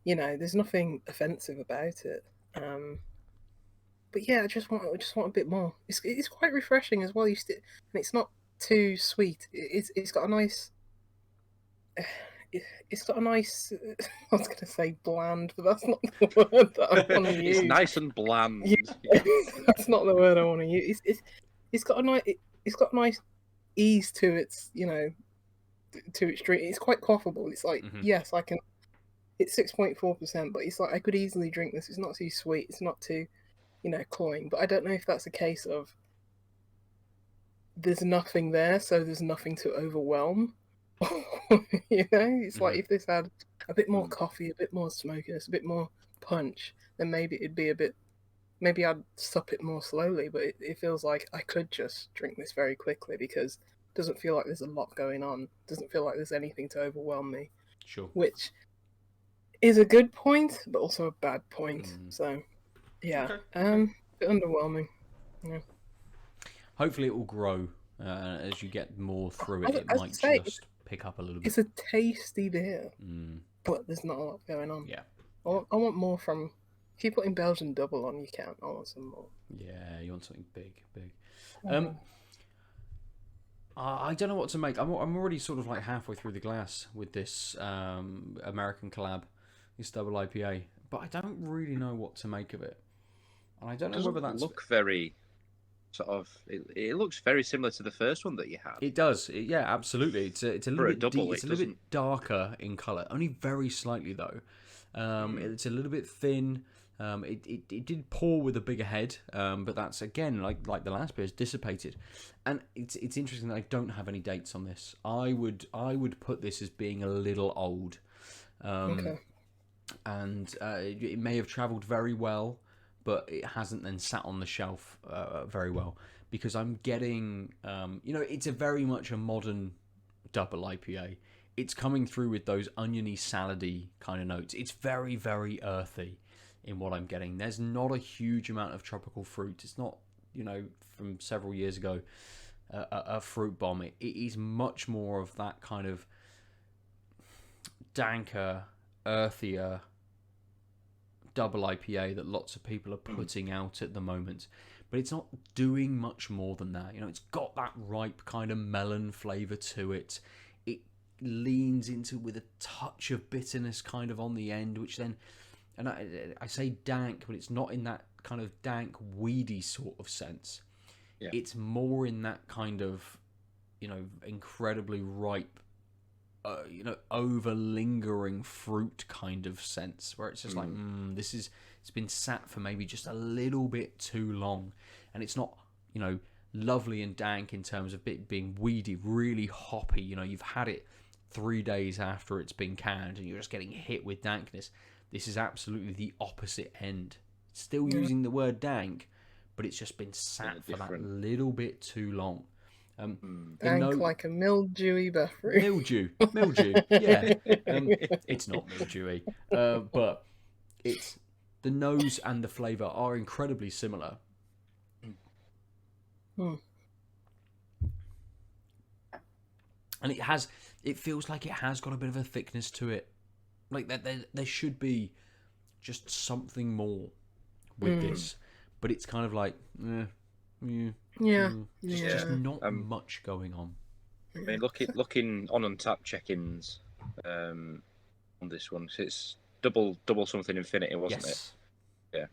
There's nothing offensive about it, but yeah, I just want a bit more. It's quite refreshing as well. And it's not too sweet. It's got a nice. It's got a nice. I was going to say bland, but that's not the word that I want to use. It's nice and bland. Yeah, that's not the word I want to use. It's got a nice. It's got a nice ease to its. To its drink. It's quite quaffable. It's like yes, I can. It's 6.4%, but it's like I could easily drink this. It's not too sweet. It's not too, cloying. But I don't know if that's a case of. There's nothing there, so there's nothing to overwhelm. It's like if this had a bit more coffee, a bit more smokiness, a bit more punch, then maybe it'd be a bit. Maybe I'd sup it more slowly, but it feels like I could just drink this very quickly because it doesn't feel like there's a lot going on. It doesn't feel like there's anything to overwhelm me. Sure. Which is a good point, but also a bad point. So, yeah, Okay. bit underwhelming. Yeah. Hopefully, it will grow as you get more through it. It As I might say, just pick up a little bit. it's a tasty beer, but there's not a lot going on. Yeah. I want more from. If you put in Belgian double on, you can. I want some more. Yeah, you want something big. I don't know what to make. I'm already sort of like halfway through the glass with this American collab, this double IPA, but I don't really know what to make of it. And I don't know whether that's look very sort of. It looks very similar to the first one that you had. It does. Yeah, absolutely. It's a little bit double, it's a little bit darker in color, only very slightly though. It's a little bit thin. It did pour with a bigger head, but that's again like the last beer is dissipated, and it's interesting that I don't have any dates on this. I would put this as being a little old, Okay. and it may have travelled very well, but it hasn't then sat on the shelf very well because I'm getting it's a very much a modern double IPA. It's coming through with those oniony, salady kind of notes. It's very, very earthy in what I'm getting. There's not a huge amount of tropical fruit. It's not, from several years ago, a fruit bomb. It is much more of that kind of danker, earthier double IPA that lots of people are putting out at the moment. But it's not doing much more than that. It's got that ripe kind of melon flavour to it. It leans into with a touch of bitterness kind of on the end, which then, and I say dank, but it's not in that kind of dank, weedy sort of sense. Yeah. It's more in that kind of, incredibly ripe, over lingering fruit kind of sense, where it's just like, it's been sat for maybe just a little bit too long, and it's not, lovely and dank in terms of it being weedy, really hoppy. You've had it 3 days after it's been canned, and you're just getting hit with dankness. This is absolutely the opposite end. It's still using the word dank, but it's just been sat for that little bit too long. Dank like a mildewy bathroom. Mildew, yeah. It's not mildewy, but it's the nose and the flavour are incredibly similar. And it feels like it has got a bit of a thickness to it. Like there should be just something more with this, but it's kind of like, just not much going on. I mean, looking on Untapped check-ins on this one, so it's double something infinity, wasn't it? Yeah.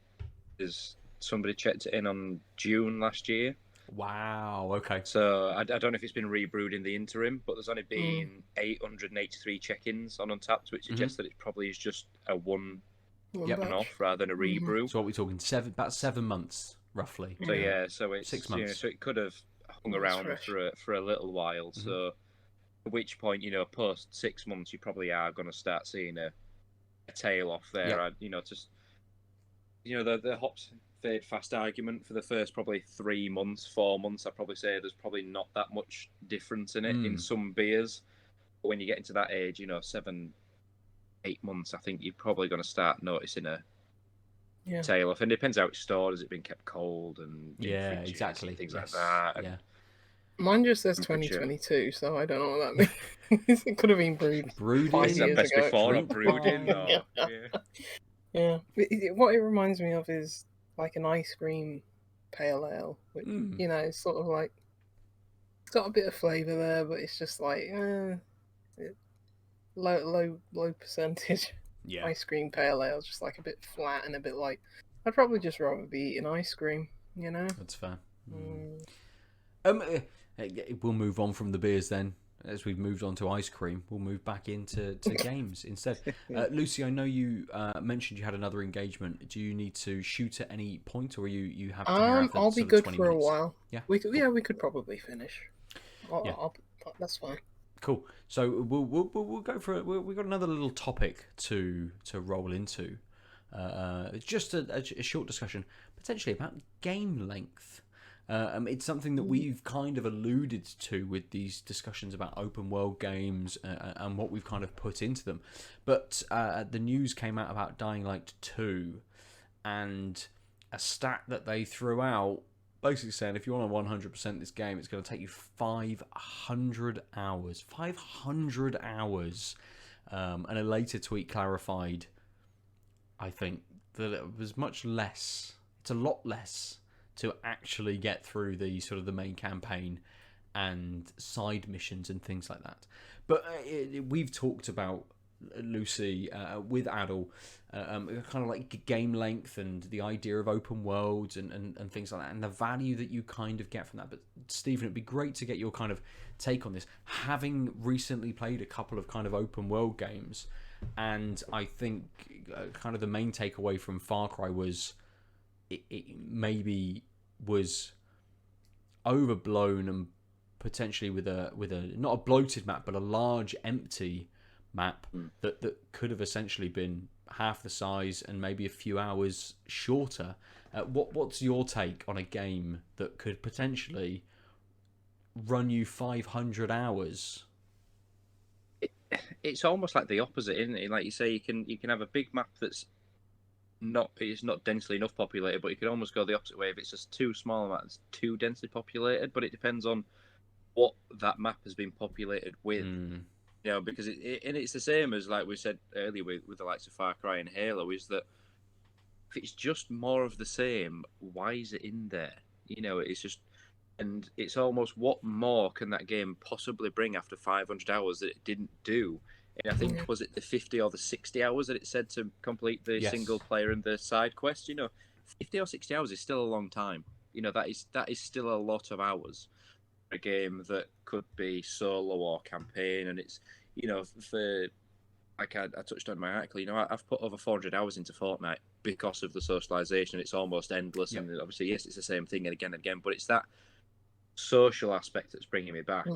There's somebody checked it in on June last year. Wow. Okay. So I don't know if it's been rebrewed in the interim, but there's only been 883 check-ins on Untapped, which suggests that it probably is just a one-off rather than a rebrew. So what we're talking about 7 months roughly. So so it's 6 months. So it could have hung around for a little while. So at which point, post 6 months, you probably are going to start seeing a tail off there. Just the hops fade fast argument for the first probably 3 months, 4 months. I'd probably say there's probably not that much difference in it in some beers. But when you get into that age, 7, 8 months, I think you're probably going to start noticing a tail off. And it depends how it's stored. Has it been kept cold? And exactly. Things like that. Yeah. Mine just says 2022, so I don't know what that means. It could have been brewed 5 years best ago. Before, not brewed in. Yeah. What it reminds me of is like an ice cream pale ale, which it's sort of like it's got a bit of flavour there, but it's just like low percentage ice cream pale ale, just like a bit flat and a bit like I'd probably just rather be eating ice cream. That's fair. We'll move on from the beers then. As we've moved on to ice cream, we'll move back into games instead. Lucy, I know you mentioned you had another engagement. Do you need to shoot at any point, or you have to I'll be good for minutes? a while. Yeah, we could probably finish. That's fine. Cool. So we'll go for it. We've got another little topic to roll into. It's just a short discussion, potentially about game length. It's something that we've kind of alluded to with these discussions about open world games and what we've kind of put into them. But the news came out about Dying Light 2, and a stat that they threw out basically saying if you want to 100% this game, it's going to take you 500 hours. 500 hours. And a later tweet clarified, I think, that it was much less. It's a lot less to actually get through the sort of the main campaign and side missions and things like that. But we've talked about, Lucy, with Adel, kind of like game length and the idea of open worlds and things like that, and the value that you kind of get from that. But Stephen, it'd be great to get your kind of take on this, having recently played a couple of kind of open world games. And I think kind of the main takeaway from Far Cry was it maybe was overblown and potentially with a not a bloated map but a large empty map that could have essentially been half the size and maybe a few hours shorter. What's your take on a game that could potentially run you 500 hours? It's almost like the opposite, isn't it? Like you say, you can have a big map that's not densely enough populated, but you could almost go the opposite way if it's just too small a map that's too densely populated. But it depends on what that map has been populated with. You know, because it's the same as like we said earlier with the likes of Far Cry and Halo, is that if it's just more of the same, why is it in there? You know, it's just, and it's almost what more can that game possibly bring after 500 hours that it didn't do? And I think, was it the 50 or the 60 hours that it said to complete the single player and the side quest? You know, 50 or 60 hours is still a long time. You know, that is still a lot of hours for a game that could be solo or campaign. And it's, you know, for, like I touched on my article, you know, I've put over 400 hours into Fortnite because of the socialization. It's almost endless. And obviously, yes, it's the same thing and again, but it's that social aspect that's bringing me back.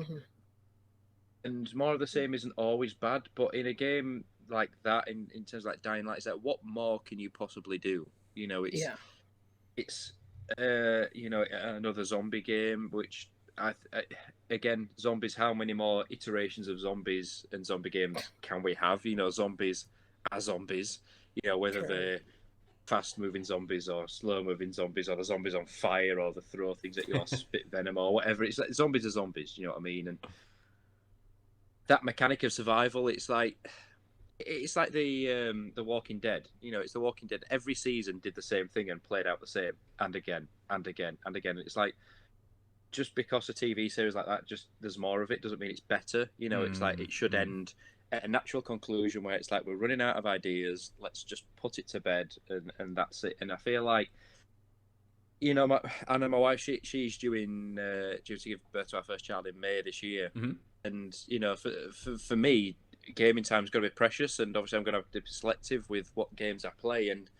And more of the same isn't always bad, but in a game like that, in terms of like Dying Light, is that what more can you possibly do? You know, it's you know, another zombie game, which again, zombies. How many more iterations of zombies and zombie games can we have? You know, zombies are zombies. You know, whether they're fast-moving zombies or slow-moving zombies, or the zombies on fire, or the throw things at you, or spit venom, or whatever. It's like zombies are zombies. You know what I mean? And that mechanic of survival, it's like the Walking Dead. You know, it's the Walking Dead. Every season did the same thing and played out the same, and again and again and again. It's like, just because a TV series like that, just there's more of it, doesn't mean it's better. You know, it's like it should end at a natural conclusion where it's like, we're running out of ideas, let's just put it to bed, and that's it. And I feel like, you know, my wife, she's due to give birth to our first child in May this year. And, you know, for me, gaming time's got to be precious, and obviously I'm going to have to be selective with what games I play. And,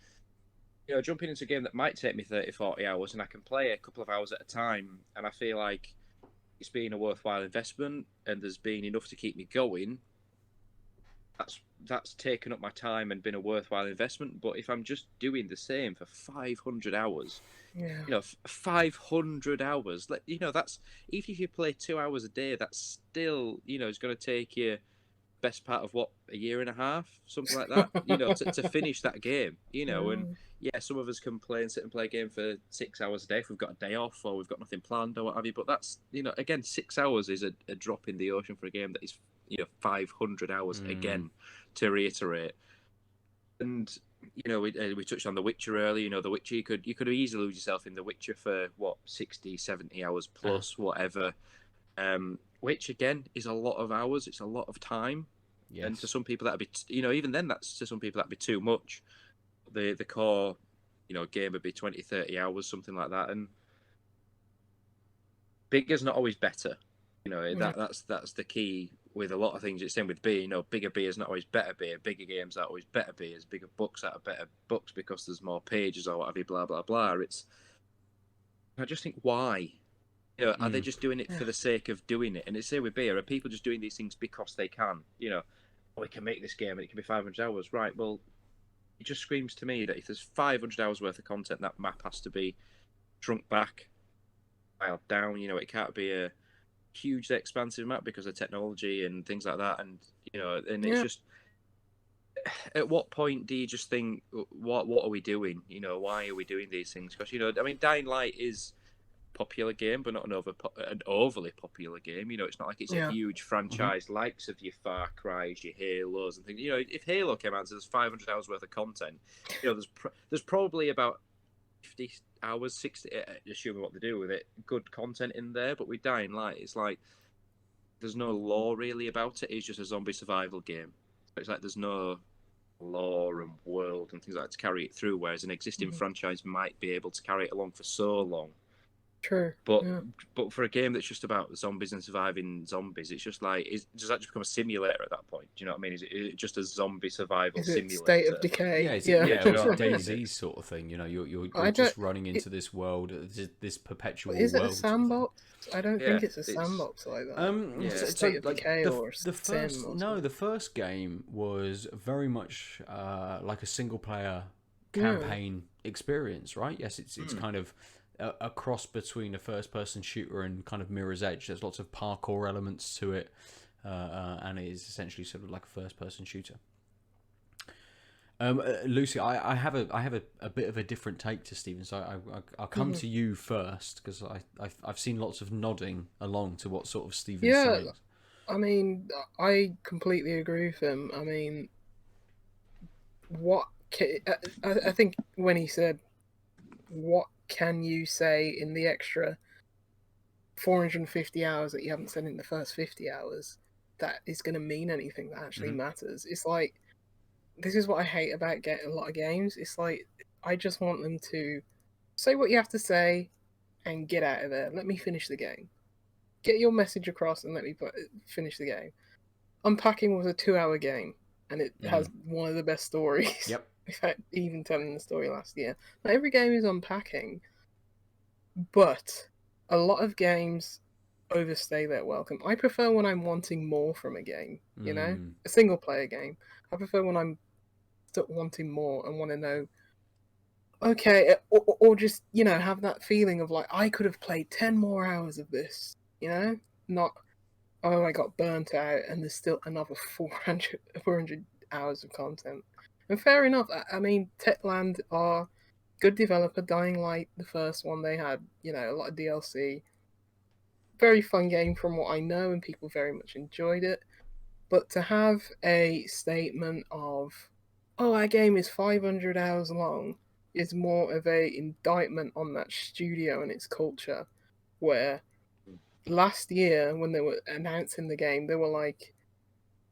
you know, jumping into a game that might take me 30, 40 hours, and I can play a couple of hours at a time, and I feel like it's been a worthwhile investment, and there's been enough to keep me going, that's taken up my time and been a worthwhile investment. But if I'm just doing the same for 500 hours, you know, 500 hours, you know, that's, even if you play 2 hours a day, that's still, you know, it's going to take you best part of what, a year and a half, something like that, you know, to finish that game, you know. And yeah, some of us can play and sit and play a game for 6 hours a day if we've got a day off or we've got nothing planned or what have you. But that's, you know, again, 6 hours is a drop in the ocean for a game that is, you know, 500 hours again, to reiterate. And, you know, we touched on The Witcher earlier. You know, The Witcher, you could easily lose yourself in The Witcher for what, 60, 70 hours plus, whatever. Which again is a lot of hours. It's a lot of time. Yes. And to some people that'd be, you know, even then, that's, to some people that'd be too much. The core, you know, game would be 20, 30 hours, something like that. And bigger's not always better. You know, that's the key with a lot of things. It's same with beer. You know, bigger beer is not always better beer. Bigger games are always better beers. Bigger books are better books because there's more pages or whatever. Blah blah blah. I just think, why? You know, are they just doing it for the sake of doing it? And it's same with beer. Are people just doing these things because they can? You know, we can make this game and it can be 500 hours, right? Well, it just screams to me that if there's 500 hours worth of content, that map has to be shrunk back dialed down. You know, it can't be a hugely expansive map because of technology and things like that. And you know, and it's just, at what point do you just think, what are we doing? You know, why are we doing these things? Because, you know, I mean, Dying Light is a popular game, but not an overly popular game. You know, it's not like it's a huge franchise likes of your Far Cry's, your Halos and things. You know, if Halo came out and there's 500 hours worth of content, you know, there's probably about 50 hours, 60, assuming what they do with it, good content in there. But with Dying Light, it's like there's no lore really about it. It's just a zombie survival game. It's like there's no lore and world and things like that to carry it through, whereas an existing franchise might be able to carry it along for so long. True. But for a game that's just about zombies and surviving zombies, it's just like, does that just become a simulator at that point? Do you know what I mean? Is it just a zombie survival simulator? State of Decay? It's a DayZ sort of thing. You know, you're just running into this world, this perpetual world. Is it a sandbox? I don't think it's a sandbox like that. State of Decay or the first game was very much like a single player campaign experience, right? Yes, it's kind of a cross between a first-person shooter and kind of Mirror's Edge. There's lots of parkour elements to it, and it is essentially sort of like a first-person shooter. Lucy, I have a bit of a different take to Stephen, so I'll come to you first, because I've seen lots of nodding along to what sort of Stephen's saying. I mean, I completely agree with him. I mean, I think when he said, what can you say in the extra 450 hours that you haven't said in the first 50 hours that is going to mean anything that actually matters? It's like, this is what I hate about a lot of games. It's like, I just want them to say what you have to say and get out of there. Let me finish the game. Get your message across and let me finish the game. Unpacking was a 2-hour game, and it has one of the best stories. Yep. In fact, even telling the story last year. Not every game is unpacking, but a lot of games overstay their welcome. I prefer when I'm wanting more from a game, you know? A single player game. I prefer when I'm still wanting more and want to know, okay, or just, you know, have that feeling of like, I could have played 10 more hours of this, you know? Not, oh, I got burnt out and there's still another 400 hours of content. And fair enough. I mean, Techland are good developer. Dying Light, the first one, they had, you know, a lot of DLC. Very fun game from what I know, and people very much enjoyed it. But to have a statement of, oh, our game is 500 hours long, is more of a indictment on that studio and its culture. Where last year, when they were announcing the game, they were like,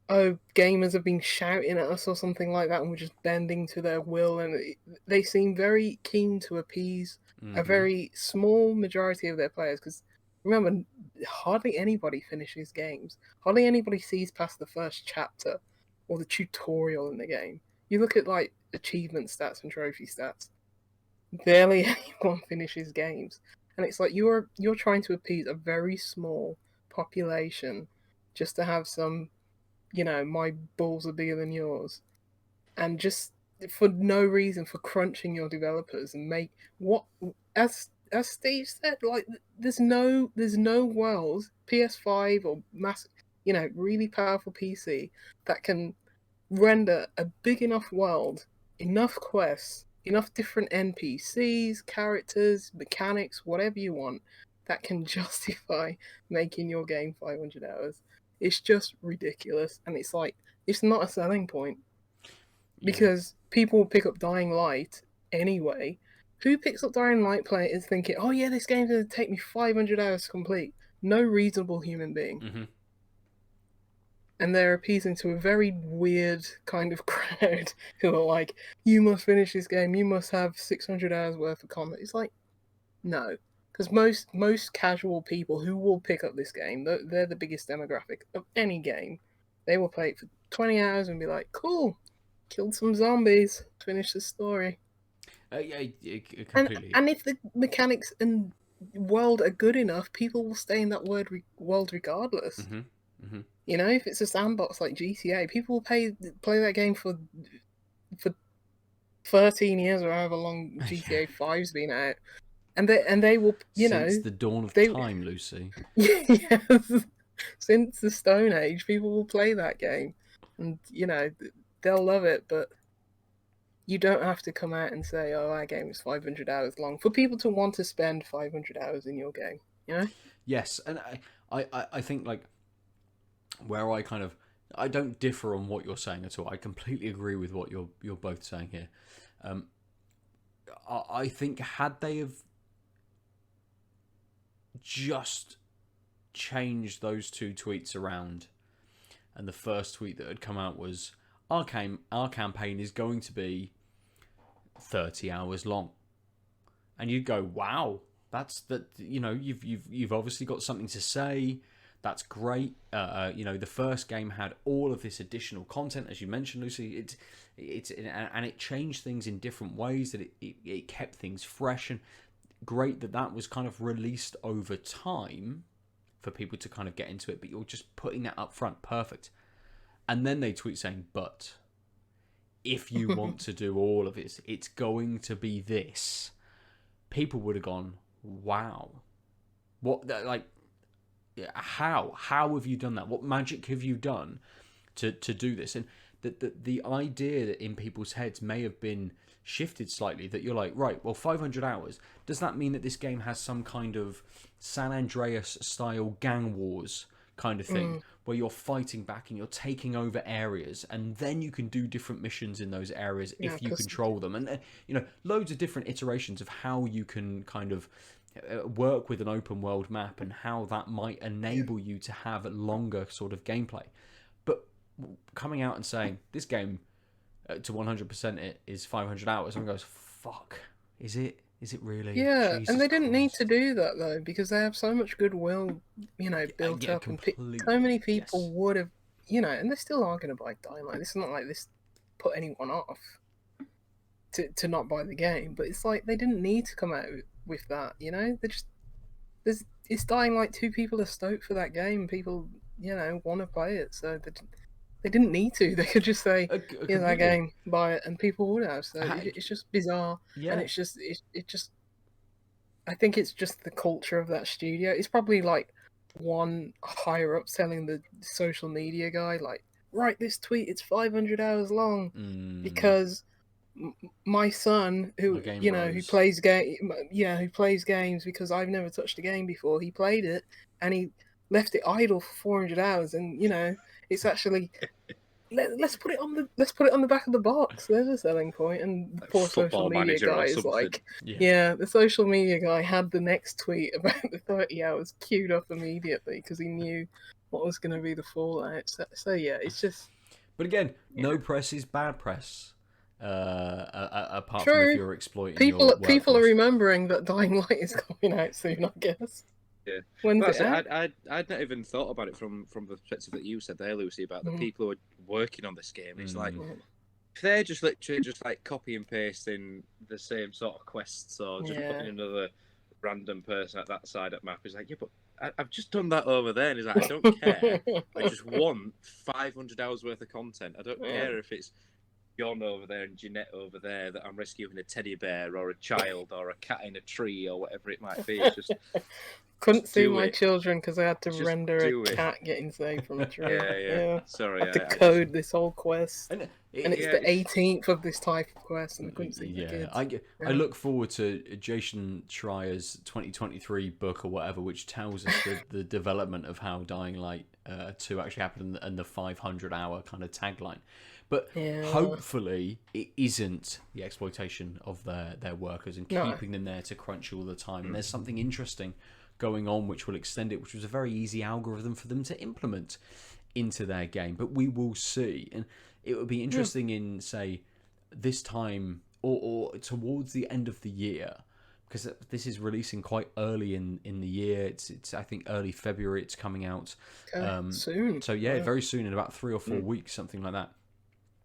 oh, gamers have been shouting at us or something like that, and we're just bending to their will, and they seem very keen to appease a very small majority of their players, because remember, hardly anybody finishes games. Hardly anybody sees past the first chapter or the tutorial in the game. You look at like achievement stats and trophy stats, barely anyone finishes games, and it's like you're trying to appease a very small population just to have some, you know, my balls are bigger than yours, and just for no reason, for crunching your developers and make what, as Steve said, like there's no world, PS5 or you know, really powerful PC that can render a big enough world, enough quests, enough different NPCs, characters, mechanics, whatever you want, that can justify making your game 500 hours. It's just ridiculous, and it's like, it's not a selling point, because people will pick up Dying Light anyway. Who picks up Dying Light, play it, is thinking, oh yeah, this game's going to take me 500 hours to complete? No reasonable human being. And they're appeasing to a very weird kind of crowd who are like, you must finish this game, you must have 600 hours worth of content. It's like, no. Because most casual people who will pick up this game, they're the biggest demographic of any game. They will play it for 20 hours and be like, cool, killed some zombies, finish the story. Completely. And if the mechanics and world are good enough, people will stay in that world regardless. You know, if it's a sandbox like GTA, people will play that game for 13 years or however long GTA 5's been out. and they will, since the dawn of time, Lucy. Yes, since the Stone Age, people will play that game, and they'll love it. But you don't have to come out and say, "Oh, our game is 500 hours long," for people to want to spend 500 hours in your game. Yes, and I think like where I don't differ on what you're saying at all. I completely agree with what you're both saying here. I think had they have just changed those two tweets around, and the first tweet that had come out was our campaign is going to be 30 hours long, and you'd go, wow, you've obviously got something to say. That's great. The first game had all of this additional content, as you mentioned, Lucy. And it changed things in different ways. That it kept things fresh, and great that was kind of released over time for people to kind of get into it. But you're just putting that up front, perfect. And then they tweet saying, "But if you want to do all of it, it's going to be this." People would have gone, "Wow, what like." How have you done that? What magic have you done to do this? And the idea that in people's heads may have been shifted slightly, that you're like, right, well, 500 hours, does that mean that this game has some kind of San Andreas style gang wars kind of thing, where you're fighting back and you're taking over areas, and then you can do different missions in those areas if you control them, and loads of different iterations of how you can kind of work with an open world map and how that might enable you to have longer sort of gameplay. But coming out and saying this game to 100% it is 500 hours, everyone goes, fuck, is it really? Yeah, Jesus and they didn't need Christ. to do that though, because they have so much goodwill, built up, completely. and so many people would have, and they still are going to buy Dying Light. It's not like this put anyone off to not buy the game, but it's like they didn't need to come out with that. They just it's Dying Light 2. People are stoked for that game. People want to play it, so they didn't need to. They could just say, "Here's our game, buy it," and people would have. So it's just bizarre, and it's just it just. I think it's just the culture of that studio. It's probably like one higher up telling the social media guy, like, "Write this tweet. It's 500 hours long," because my son, who plays games, because I've never touched a game before, he played it and he left it idle for 400 hours, and it's actually let's put it on the back of the box. There's a selling point. And the poor social media guy is like, the social media guy had the next tweet about the 30 hours queued up immediately because he knew what was going to be the fallout. So yeah, it's just. But again, no press is bad press. Apart from if you're exploiting people are remembering that Dying Light is coming out soon, I guess. Yeah, When's it out? I'd not even thought about it from the perspective that you said there, Lucy, about the people who are working on this game. It's like if they're just literally just like copy and pasting the same sort of quests, or just putting another random person at that side of the map. It's like, yeah, but I've just done that over there, and he's like, I don't care. I just want 500 hours worth of content. I don't care if it's John over there and Jeanette over there that I'm rescuing a teddy bear or a child or a cat in a tree or whatever it might be. It's just couldn't see my children because I had to render a cat getting saved from a tree. Yeah. Sorry, I had to code this whole quest, and it's the 18th of this type of quest, and I couldn't see the kids. I look forward to Jason Schreier's 2023 book or whatever, which tells us the development of how Dying Light 2 actually happened and the 500-hour kind of tagline. But hopefully it isn't the exploitation of their workers and keeping them there to crunch all the time. And there's something interesting going on which will extend it, which was a very easy algorithm for them to implement into their game. But we will see. And it would be interesting in, say, this time or towards the end of the year, because this is releasing quite early in the year. It's I think early February it's coming out. Soon. So very soon, in about 3 or 4 weeks, something like that.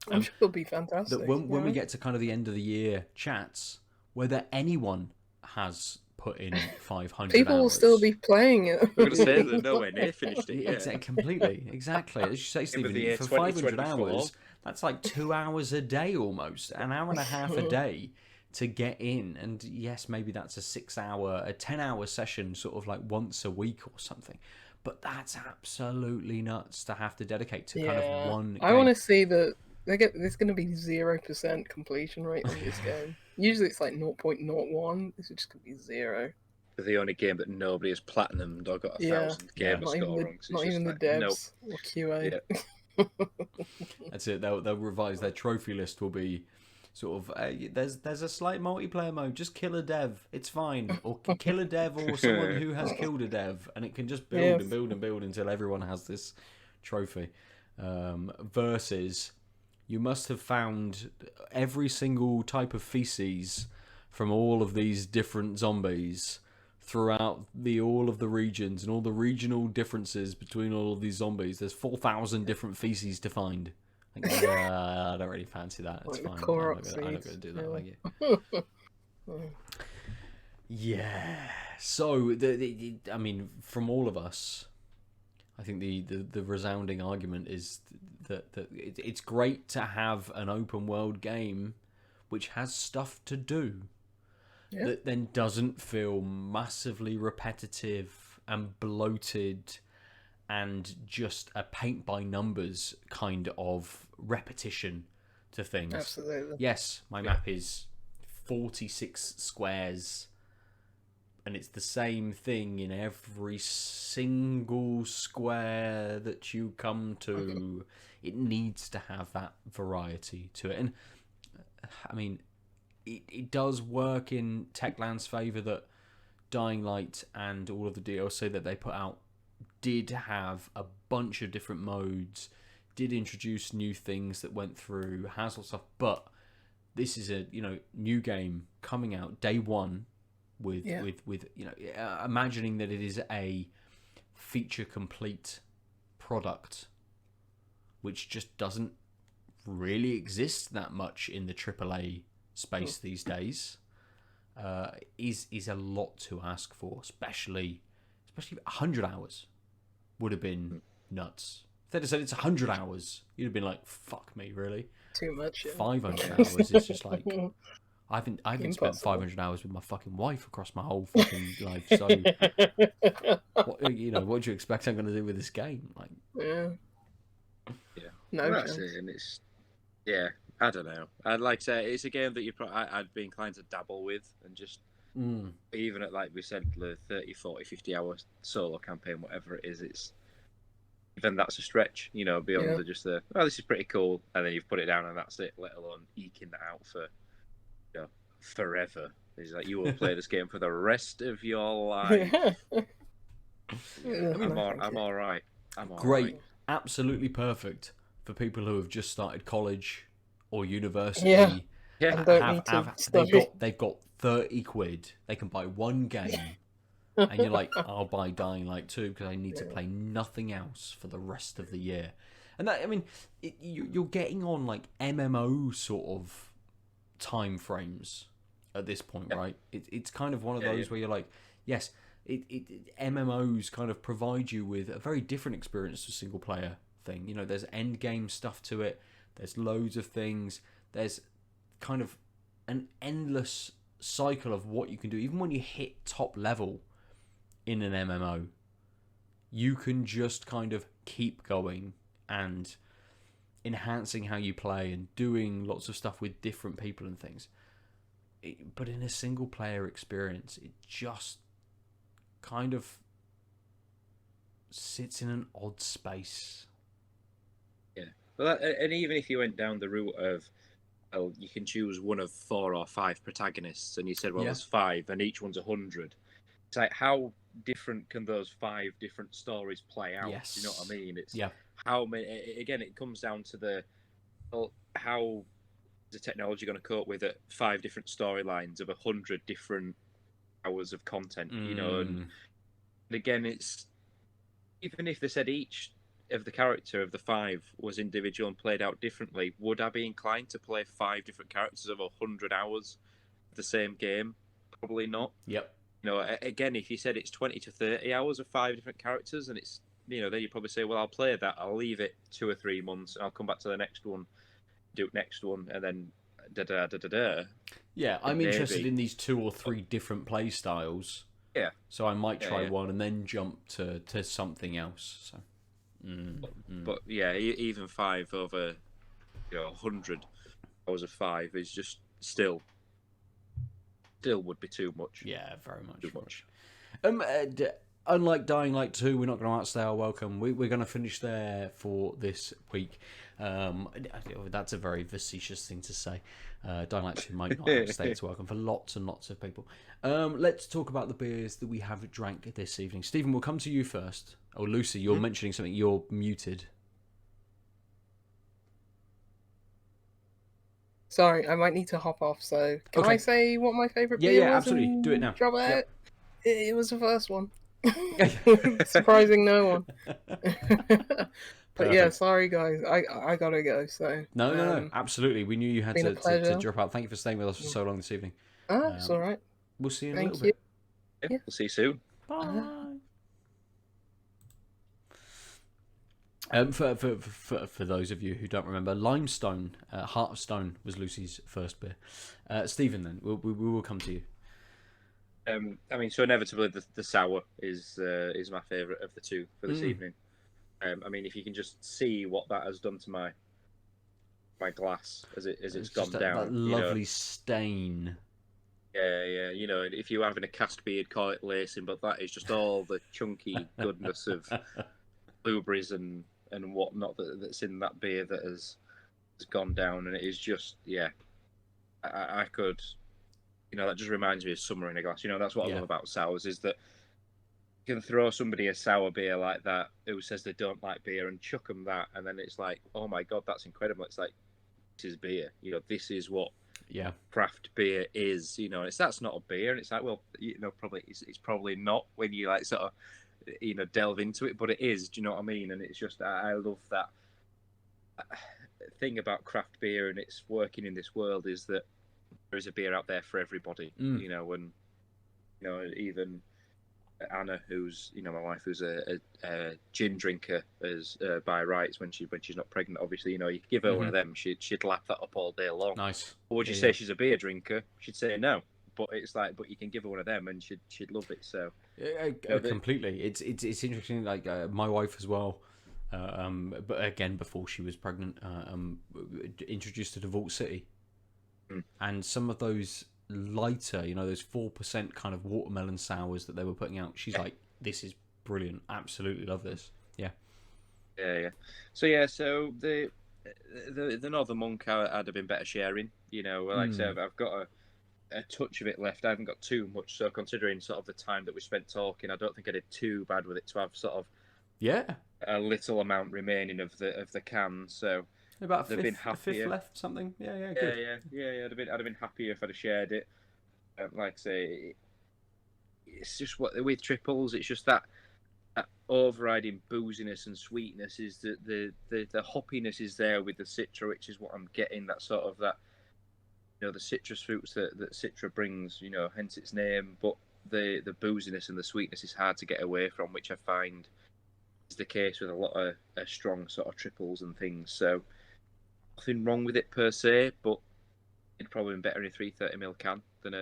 I'm sure it'll be fantastic. That when we get to kind of the end of the year chats, whether anyone has put in 500 people hours, will still be playing it. I'm going to say they're nowhere near finished it yet. Completely, exactly. As you say, Stephen, for 500 hours, that's like 2 hours a day almost, an hour and a half a day to get in. And yes, maybe that's a 10-hour session, sort of like once a week or something. But that's absolutely nuts to have to dedicate to kind of one game. I want to see that there's going to be 0% completion rate on this game. Usually it's like 0.01. This is just going to be 0. The only game that nobody has platinumed or got 1,000 gamer score on. Not even the devs or QA. Yeah. That's it. They'll revise their trophy list. Will be sort of there's a slight multiplayer mode. Just kill a dev. It's fine. Or kill a dev or someone who has killed a dev, and it can just build and build and build until everyone has this trophy. Versus, you must have found every single type of feces from all of these different zombies throughout all of the regions and all the regional differences between all of these zombies. There's 4,000 different feces to find. I don't really fancy that. It's fine. I'm not going to do that. Thank you. Yeah. So, I mean, from all of us, I think the resounding argument is that it's great to have an open world game which has stuff to do. That then doesn't feel massively repetitive and bloated and just a paint by numbers kind of repetition to things. Absolutely. Yes, my map is 46 squares and it's the same thing in every single square that you come to. It needs to have that variety to it. And I mean, it does work in Techland's favour that Dying Light and all of the DLC that they put out did have a bunch of different modes, did introduce new things that went through, has all stuff, but this is a new game coming out day one with imagining that it is a feature complete product, which just doesn't really exist that much in the AAA space these days, is a lot to ask for, especially 100 hours would have been nuts. If they'd have said it's 100 hours, you'd have been like, fuck me, really? Too much. Yeah. 500 hours is just like, I haven't spent 500 hours with my fucking wife across my whole fucking life, so what do you expect I'm going to do with this game? Like, yeah. No, that's it, and it's I don't know. I'd like to say it's a game that I'd be inclined to dabble with and just even at, like we said, the 30, 40, 50 hour solo campaign, whatever it is, it's even that's a stretch, beyond this is pretty cool, and then you've put it down and that's it, let alone eking that out for forever. It's like you will play this game for the rest of your life. I'm all right. Great. Absolutely perfect for people who have just started college or university. They've got 30 quid. They can buy one game, and you're like, I'll buy Dying Light 2 because I need to play nothing else for the rest of the year. And that, I mean, you're getting on like MMO sort of time frames at this point, right? It's kind of one of those where you're like, yes, MMOs kind of provide you with a very different experience to single player thing. There's end game stuff to it. There's loads of things. There's kind of an endless cycle of what you can do. Even when you hit top level in an MMO, you can just kind of keep going and enhancing how you play and doing lots of stuff with different people and things. But in a single player experience, it just kind of sits in an odd space. Yeah. Well, and even if you went down the route of, you can choose one of 4 or 5 protagonists, and you said, there's 5, and each one's 100. It's like, how different can those 5 different stories play out? Yes. You know what I mean? It's how many. Again, it comes down to how is the technology going to cope with 5 different storylines of 100 different hours of content? And again, it's even if they said each of the character of the 5 was individual and played out differently, would I be inclined to play 5 different characters of 100 hours of the same game? Probably not. Yep. Again, if you said it's 20 to 30 hours of 5 different characters, and it's then you probably say, well, I'll play that, I'll leave it 2 or 3 months, and I'll come back to the next one, do next one, and then da da da da da. Yeah, I'm Maybe. interested in these 2 or 3 different play styles. Yeah. So I might try one and then jump to something else. So. But yeah, even 5 over 100 hours of 5 is just still would be too much. Yeah, very much. Too much. Unlike Dying Light 2, we're not going to outstay our welcome. We're going to finish there for this week. That's a very facetious thing to say. Dying Light 2 might not outstay its welcome for lots and lots of people. Let's talk about the beers that we have drank this evening. Stephen, we'll come to you first. Oh, Lucy, you're mentioning something. You're muted. Sorry, I might need to hop off. So can I say what my favorite beer was? Yeah, absolutely. Do it now. Drop it out? It was the first one. Surprising no one. But yeah, sorry guys, I gotta go. So no, absolutely. We knew you had to drop out. Thank you for staying with us for so long this evening. It's all right. We'll see you in a little bit. Yeah, we'll see you soon. Bye. For those of you who don't remember, Lymestone, Heart of Stone was Lucy's first beer. Stephen, then we will come to you. I mean, so inevitably the sour is my favourite of the 2 for this evening. I mean, if you can just see what that has done to my glass as it's gone down, that lovely stain. Yeah. If you're having a cast beard, call it lacing, but that is just all the chunky goodness of blueberries and whatnot that's in that beer that has gone down, and it is just I could. That just reminds me of summer in a glass. That's what I love about sours, is that you can throw somebody a sour beer like that who says they don't like beer and chuck them that, and then it's like, oh my God, that's incredible. It's like, this is beer. This is what craft beer is. That's not a beer, and it's like, well, probably it's probably not when you like sort of delve into it, but it is. Do you know what I mean? And it's just I love that thing about craft beer and its working in this world, is that there is a beer out there for everybody, and even Anna, who's my wife, who's a gin drinker as by rights when she's not pregnant. Obviously, you could give her one of them, she'd lap that up all day long. Nice. Or would you say she's a beer drinker? She'd say no. But it's like, but you can give her one of them, and she'd love it. So completely, it's interesting. Like my wife as well. But again, before she was pregnant, introduced her to Vault City. And some of those lighter, those 4% kind of watermelon sours that they were putting out, she's like, this is brilliant. Absolutely love this. Yeah. So the Northern Monk I'd have been better sharing. Like I said, I've got a touch of it left. I haven't got too much. So considering sort of the time that we spent talking, I don't think I did too bad with it to have sort of a little amount remaining of the can. So. About a fifth left, something. Yeah, good. Yeah. I'd have been happier if I'd have shared it. Like I say, it's just with triples. It's just that overriding booziness and sweetness is that the hoppiness is there with the Citra, which is what I'm getting. That sort of the citrus fruits that Citra brings. Hence its name. But the booziness and the sweetness is hard to get away from, which I find is the case with a lot of strong sort of triples and things. So. Nothing wrong with it per se, but it'd probably been better in a 330ml can than a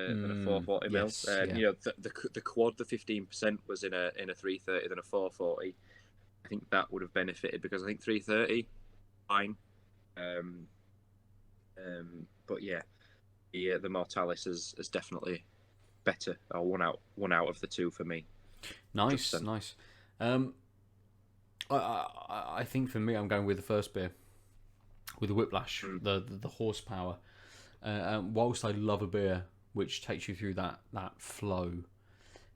440ml. Yes, the quad, the 15% was in a 330 than a 440. I think that would have benefited, because I think 330 fine. But the Mortalis is definitely better, or one out of the 2 for me. Nice. I think for me, I'm going with the first beer. With the Whiplash, the horsepower. Whilst I love a beer which takes you through that flow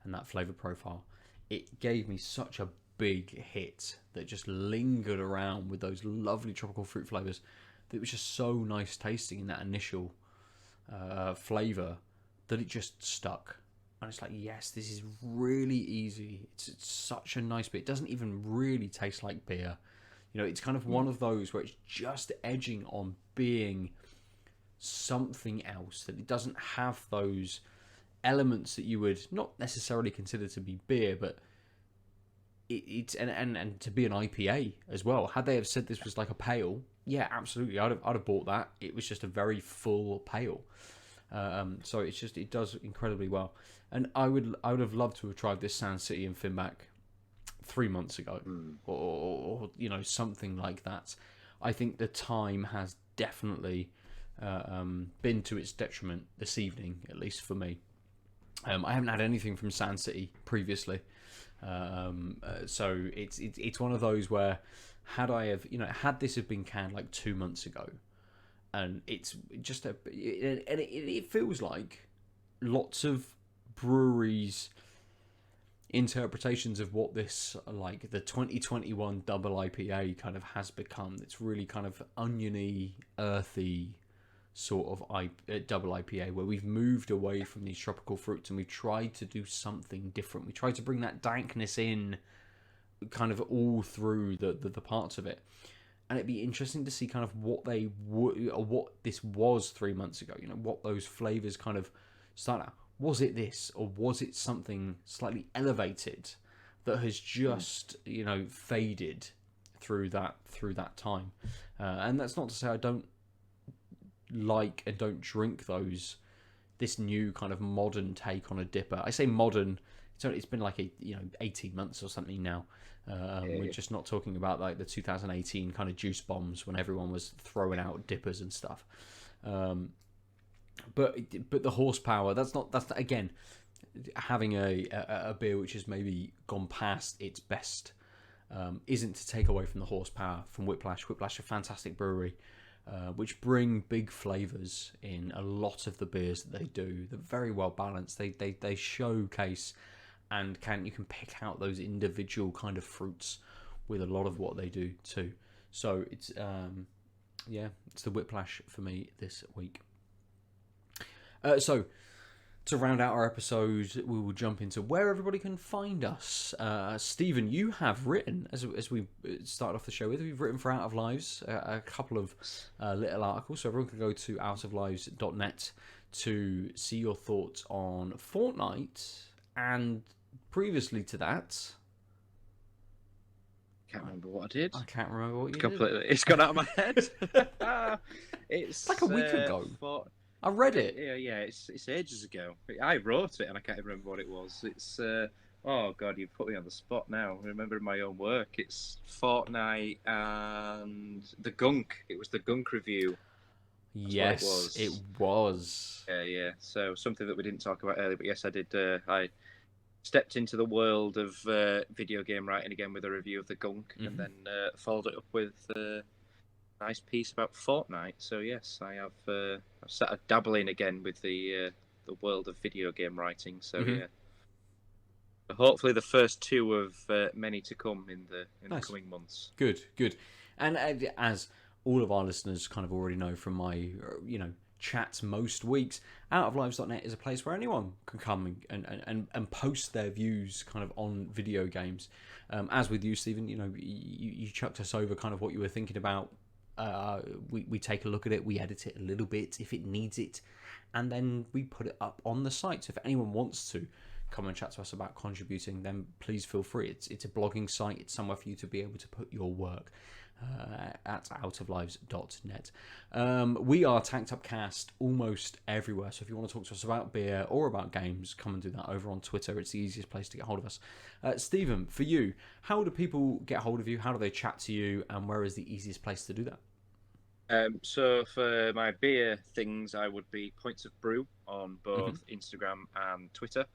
and that flavour profile, it gave me such a big hit that just lingered around with those lovely tropical fruit flavours. That it was just so nice tasting in that initial flavour that it just stuck. And it's like, yes, this is really easy. It's such a nice beer. It doesn't even really taste like beer. It's kind of one of those where it's just edging on being something else, that it doesn't have those elements that you would not necessarily consider to be beer, but it's and to be an IPA as well. Had they have said this was like a pale, yeah, absolutely, I'd have bought that. It was just a very full pale. So it does incredibly well. And I would have loved to have tried this Sand City and Finback 3 months ago, or something like that. I think the time has definitely been to its detriment this evening, at least for me. I haven't had anything from Sand City previously, so it's one of those where had this have been canned like 2 months ago, and it's just it feels like lots of breweries' interpretations of what this, like the 2021 double IPA kind of has become. It's really kind of oniony, earthy sort of double IPA, where we've moved away from these tropical fruits and we've tried to do something different. We tried to bring that dankness in kind of all through the parts of it. And it'd be interesting to see kind of what what this was 3 months ago, what those flavors kind of start out. Was it this, or was it something slightly elevated that has just, faded through that time? And that's not to say I don't like and don't drink this new kind of modern take on a dipper. I say modern, it's been like 18 months or something now. We're just not talking about like the 2018 kind of juice bombs when everyone was throwing out dippers and stuff. But the horsepower, that's again, having a beer which has maybe gone past its best, isn't to take away from the horsepower from Whiplash. Whiplash, a fantastic brewery, which bring big flavours in a lot of the beers that they do. They're very well balanced. They showcase, and you can pick out those individual kind of fruits with a lot of what they do too. So it's it's the Whiplash for me this week. So, to round out our episode, we will jump into where everybody can find us. Stephen, you have written, as we started off the show with, we've written for Out of Lives a couple of little articles, so everyone can go to outoflives.net to see your thoughts on Fortnite. And previously to that, Can't remember what I did. I can't remember what you Completely. It's gone out of my head. It's like a week ago. I read it. Yeah, it's ages ago. I wrote it and I can't even remember what it was. It's oh god, you put me on the spot now. Remembering my own work. It's Fortnite and the Gunk. It was the Gunk review. That's yes, it was. Yeah. So something that we didn't talk about earlier, but yes, I did. I stepped into the world of video game writing again with a review of the Gunk, and then followed it up with nice piece about Fortnite. So yes, I have I've started dabbling again with the world of video game writing. So yeah, hopefully the first two of many to come in the coming months. Good. And as all of our listeners kind of already know from my chats most weeks, outoflives.net is a place where anyone can come and post their views kind of on video games. As with you, Stephen, you chucked us over kind of what you were thinking about. We take a look at it, we edit it a little bit if it needs it, and then we put it up on the site. So if anyone wants to come and chat to us about contributing, then please feel free. It's a blogging site. It's somewhere for you to be able to put your work at outoflives.net. We are Tanked Up Cast almost everywhere, so if you want to talk to us about beer or about games, come and do that over on Twitter. It's the easiest place to get hold of us. Stephen, for you, how do people get hold of you? How do they chat to you? And where is the easiest place to do that? So for my beer things, I would be Points of Brew on both Instagram and Twitter.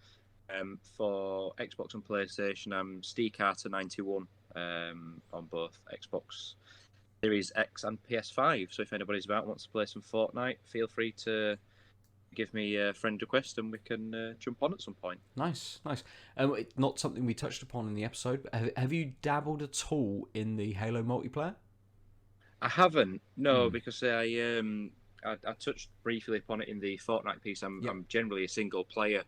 For Xbox and PlayStation, I'm SteeCarter91 on both Xbox Series X and PS5. So if anybody's about wants to play some Fortnite, feel free to give me a friend request and we can jump on at some point. Nice. It's not something we touched upon in the episode, but have you dabbled at all in the Halo multiplayer? I haven't, no, because I touched briefly upon it in the Fortnite piece. I'm generally a single player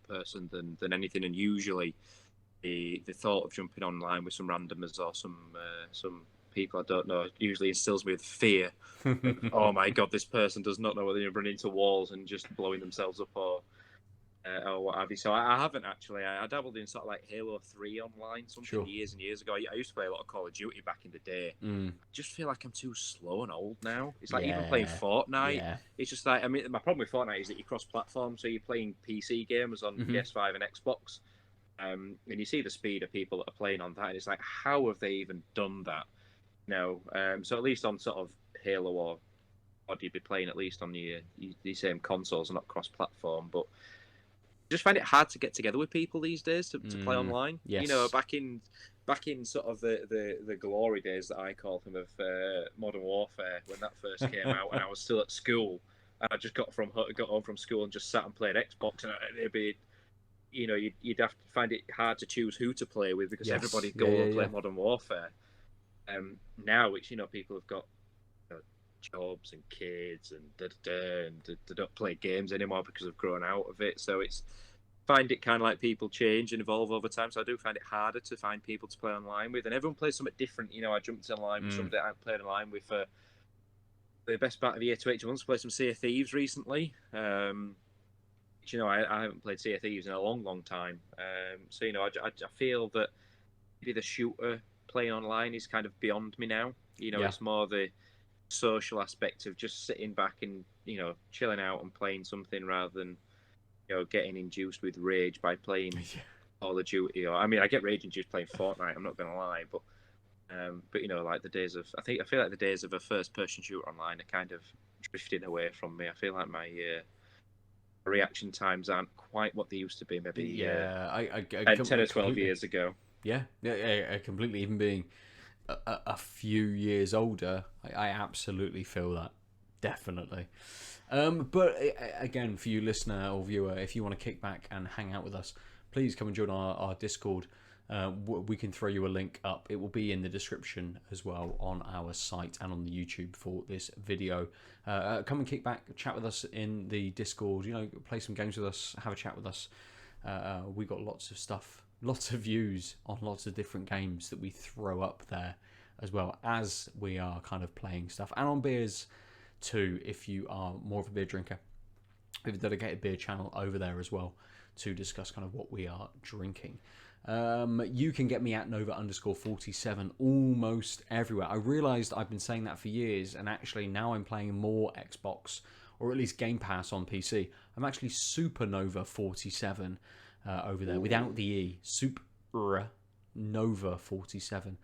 person than anything, and usually the thought of jumping online with some randomers or some people I don't know usually instills me with fear. Oh my god, this person does not know whether you're running into walls and just blowing themselves up or or what have you. So I haven't actually. I dabbled in sort of like Halo 3 online years and years ago. I used to play a lot of Call of Duty back in the day. I just feel like I'm too slow and old now. It's like even playing Fortnite. It's just like, I mean, my problem with Fortnite is that you cross-platform, so you're playing PC games on PS5 and Xbox, and you see the speed of people that are playing on that, and it's like, how have they even done that? So at least on sort of Halo or you'd be playing at least on the same consoles and not cross-platform, but just find it hard to get together with people these days to play online. Yes. Back in sort of the glory days that I call them of Modern Warfare, when that first came out, and I was still at school, and I just got home from school and just sat and played Xbox, and it'd be, you'd have to find it hard to choose who to play with because everybody'd go and play Modern Warfare. Now it's people have got jobs and kids and they don't play games anymore because they've grown out of it. So find it kind of like people change and evolve over time. So I do find it harder to find people to play online with, and everyone plays something different. I jumped online with somebody I played online with for the best part of the year to 18 months. Played some Sea of Thieves recently. I haven't played Sea of Thieves in a long time. So I feel that maybe the shooter playing online is kind of beyond me now. It's more the social aspect of just sitting back and chilling out and playing something rather than getting induced with rage by playing Call of Duty. Or I get rage induced playing Fortnite, I'm not gonna lie, but like the days of I feel like the days of a first person shooter online are kind of drifting away from me. I feel like my reaction times aren't quite what they used to be maybe 10 or 12 years ago. I completely, even being a few years older, I absolutely feel that, definitely. But again, for you listener or viewer, if you want to kick back and hang out with us, please come and join our Discord. We can throw you a link up. It will be in the description as well on our site and on the YouTube for this video. Come and kick back, chat with us in the Discord, play some games with us, have a chat with us. We got lots of stuff, lots of views on lots of different games that we throw up there, as well as we are kind of playing stuff, and on beers too, if you are more of a beer drinker. We have a dedicated beer channel over there as well to discuss kind of what we are drinking. You can get me at Nova_47 almost everywhere. I realised I've been saying that for years, and actually now I'm playing more Xbox, or at least Game Pass on PC. I'm actually Supernova47 over there, without the E. Supernova47.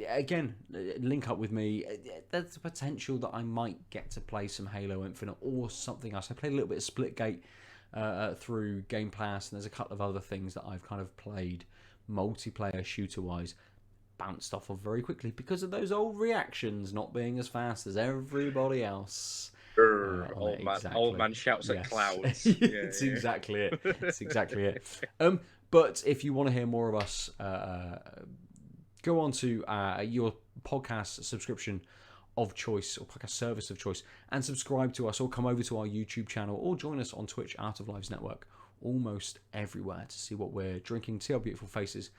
Again, link up with me. There's the potential that I might get to play some Halo Infinite or something else. I played a little bit of Splitgate through Game Pass, and there's a couple of other things that I've kind of played multiplayer shooter wise, bounced off of very quickly because of those old reactions not being as fast as everybody else. Old man shouts at clouds. It's exactly it. It's exactly it. But if you want to hear more of us, go on to your podcast subscription of choice or podcast service of choice and subscribe to us, or come over to our YouTube channel, or join us on Twitch, Out of Lives Network, almost everywhere, to see what we're drinking, see our beautiful faces,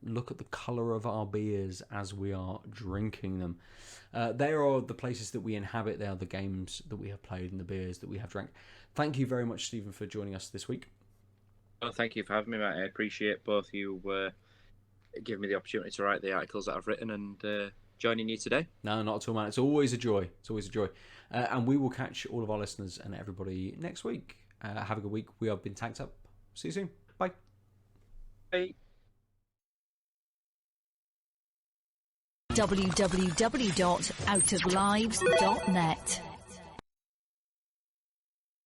look at the colour of our beers as we are drinking them. They are the places that we inhabit. They are the games that we have played and the beers that we have drank. Thank you very much, Stephen, for joining us this week. Well, thank you for having me, Matt. I appreciate both you giving me the opportunity to write the articles that I've written and joining you today. No, not at all, man. It's always a joy. It's always a joy. And we will catch all of our listeners and everybody next week. Have a good week. We have been tagged up. See you soon. Bye. Bye. www.outoflives.net